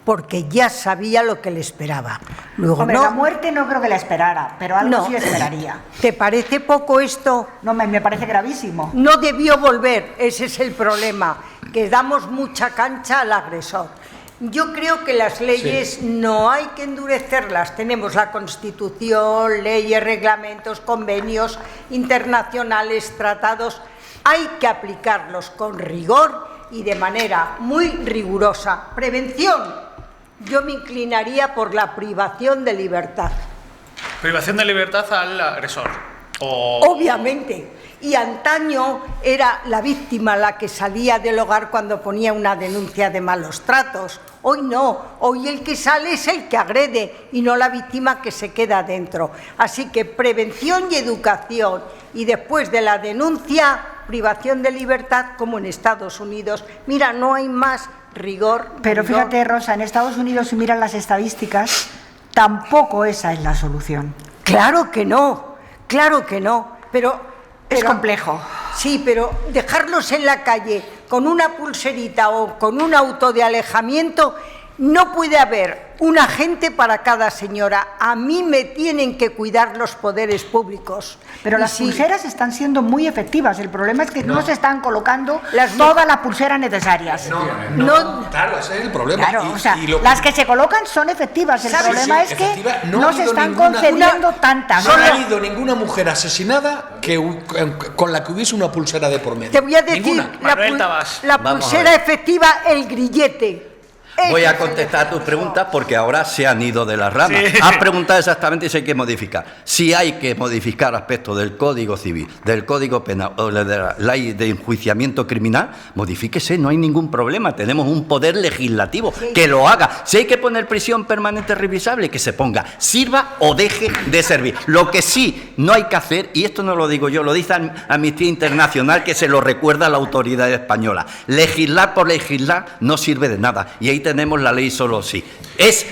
porque ya sabía lo que le esperaba. Luego, hombre, la muerte no creo que la esperara, pero algo sí esperaría. ¿Te parece poco esto? No, me parece gravísimo. No debió volver, ese es el problema, que damos mucha cancha al agresor. Yo creo que las leyes no hay que endurecerlas. Tenemos la Constitución, leyes, reglamentos, convenios internacionales, tratados. Hay que aplicarlos con rigor y de manera muy rigurosa. Prevención. Yo me inclinaría por la privación de libertad. Privación de libertad al agresor. Obviamente. Y antaño era la víctima la que salía del hogar cuando ponía una denuncia de malos tratos. Hoy no, hoy el que sale es el que agrede y no la víctima que se queda dentro. Así que prevención y educación, y después de la denuncia, privación de libertad, como en Estados Unidos. Mira, no hay más rigor. Pero fíjate, Rosa, en Estados Unidos, si miran las estadísticas, tampoco esa es la solución. Claro que no, pero es complejo. Sí, pero dejarlos en la calle con una pulserita o con un auto de alejamiento, no puede haber un agente para cada señora. A mí me tienen que cuidar los poderes públicos. Pero las pulseras están siendo muy efectivas. El problema es que no se están colocando todas las pulseras necesarias. Claro, ese es el problema. Claro, las que se colocan son efectivas. El problema es que no se están concediendo tantas. No ha habido ninguna mujer asesinada con la que hubiese una pulsera de por medio. Te voy a decir, la pulsera efectiva, el grillete. Voy a contestar a tus preguntas porque ahora se han ido de las ramas. Has preguntado exactamente si hay que modificar. Si hay que modificar aspectos del Código Civil, del Código Penal o de la ley de enjuiciamiento criminal, modifíquese, no hay ningún problema. Tenemos un poder legislativo que lo haga. Si hay que poner prisión permanente revisable, que se ponga, sirva o deje de servir. Lo que sí no hay que hacer, y esto no lo digo yo, lo dice Amnistía Internacional, que se lo recuerda a la autoridad española. Legislar por legislar no sirve de nada. Y ahí tenemos la ley solo sí. Es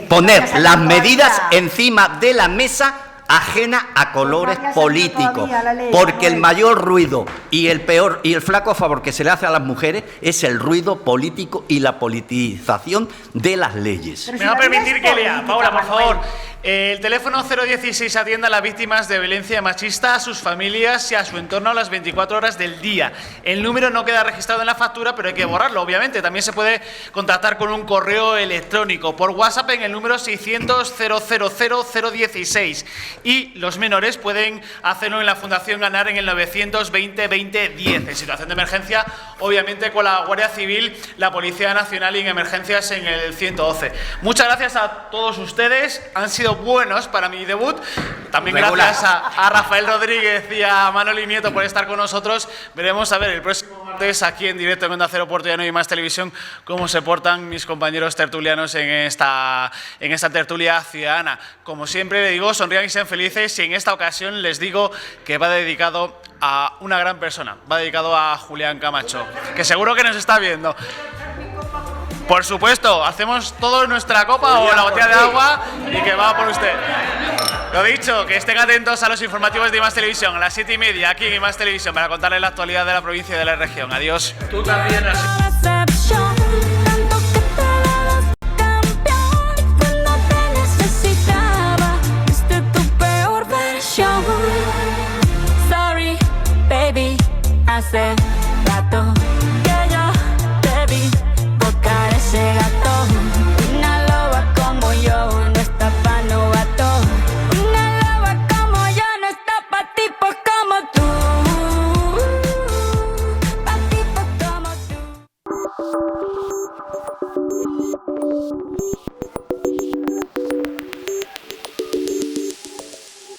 poner las medidas encima de la mesa ajena a colores políticos, porque el mayor ruido y el peor y el flaco favor que se le hace a las mujeres es el ruido político y la politización de las leyes. Me va a permitir que lea, Paula, por favor. El teléfono 016 atiende a las víctimas de violencia machista, a sus familias y a su entorno a las 24 horas del día. El número no queda registrado en la factura, pero hay que borrarlo, obviamente. También se puede contactar con un correo electrónico, por WhatsApp en el número 600-000-016. Y los menores pueden hacerlo en la Fundación Ganar en el 920-2010. En situación de emergencia, obviamente con la Guardia Civil, la Policía Nacional y en emergencias en el 112. Muchas gracias a todos ustedes. Han sido sido buenos para mi debut. También Regular. gracias a Rafael Rodríguez y a Manoli Nieto por estar con nosotros. Veremos a ver el próximo martes aquí en directo en Onda Cero Puerto Llano y Más Televisión cómo se portan mis compañeros tertulianos en esta tertulia ciudadana. Como siempre le digo, sonrían y sean felices, y en esta ocasión les digo que va dedicado a una gran persona, va dedicado a Julián Camacho, que seguro que nos está viendo. Por supuesto, hacemos todo en nuestra copa o la botella de agua y que va por usted. Lo dicho, que estén atentos a los informativos de Más Televisión a las 7:30 aquí en Más Televisión para contarles la actualidad de la provincia y de la región. Adiós. Tú también. Sorry, baby, hace rato que yo te vi tocar ese gato. Una loba como yo no está pa' novato. Una loba como yo no está pa' tipos como tú. Pa' tipos como tú.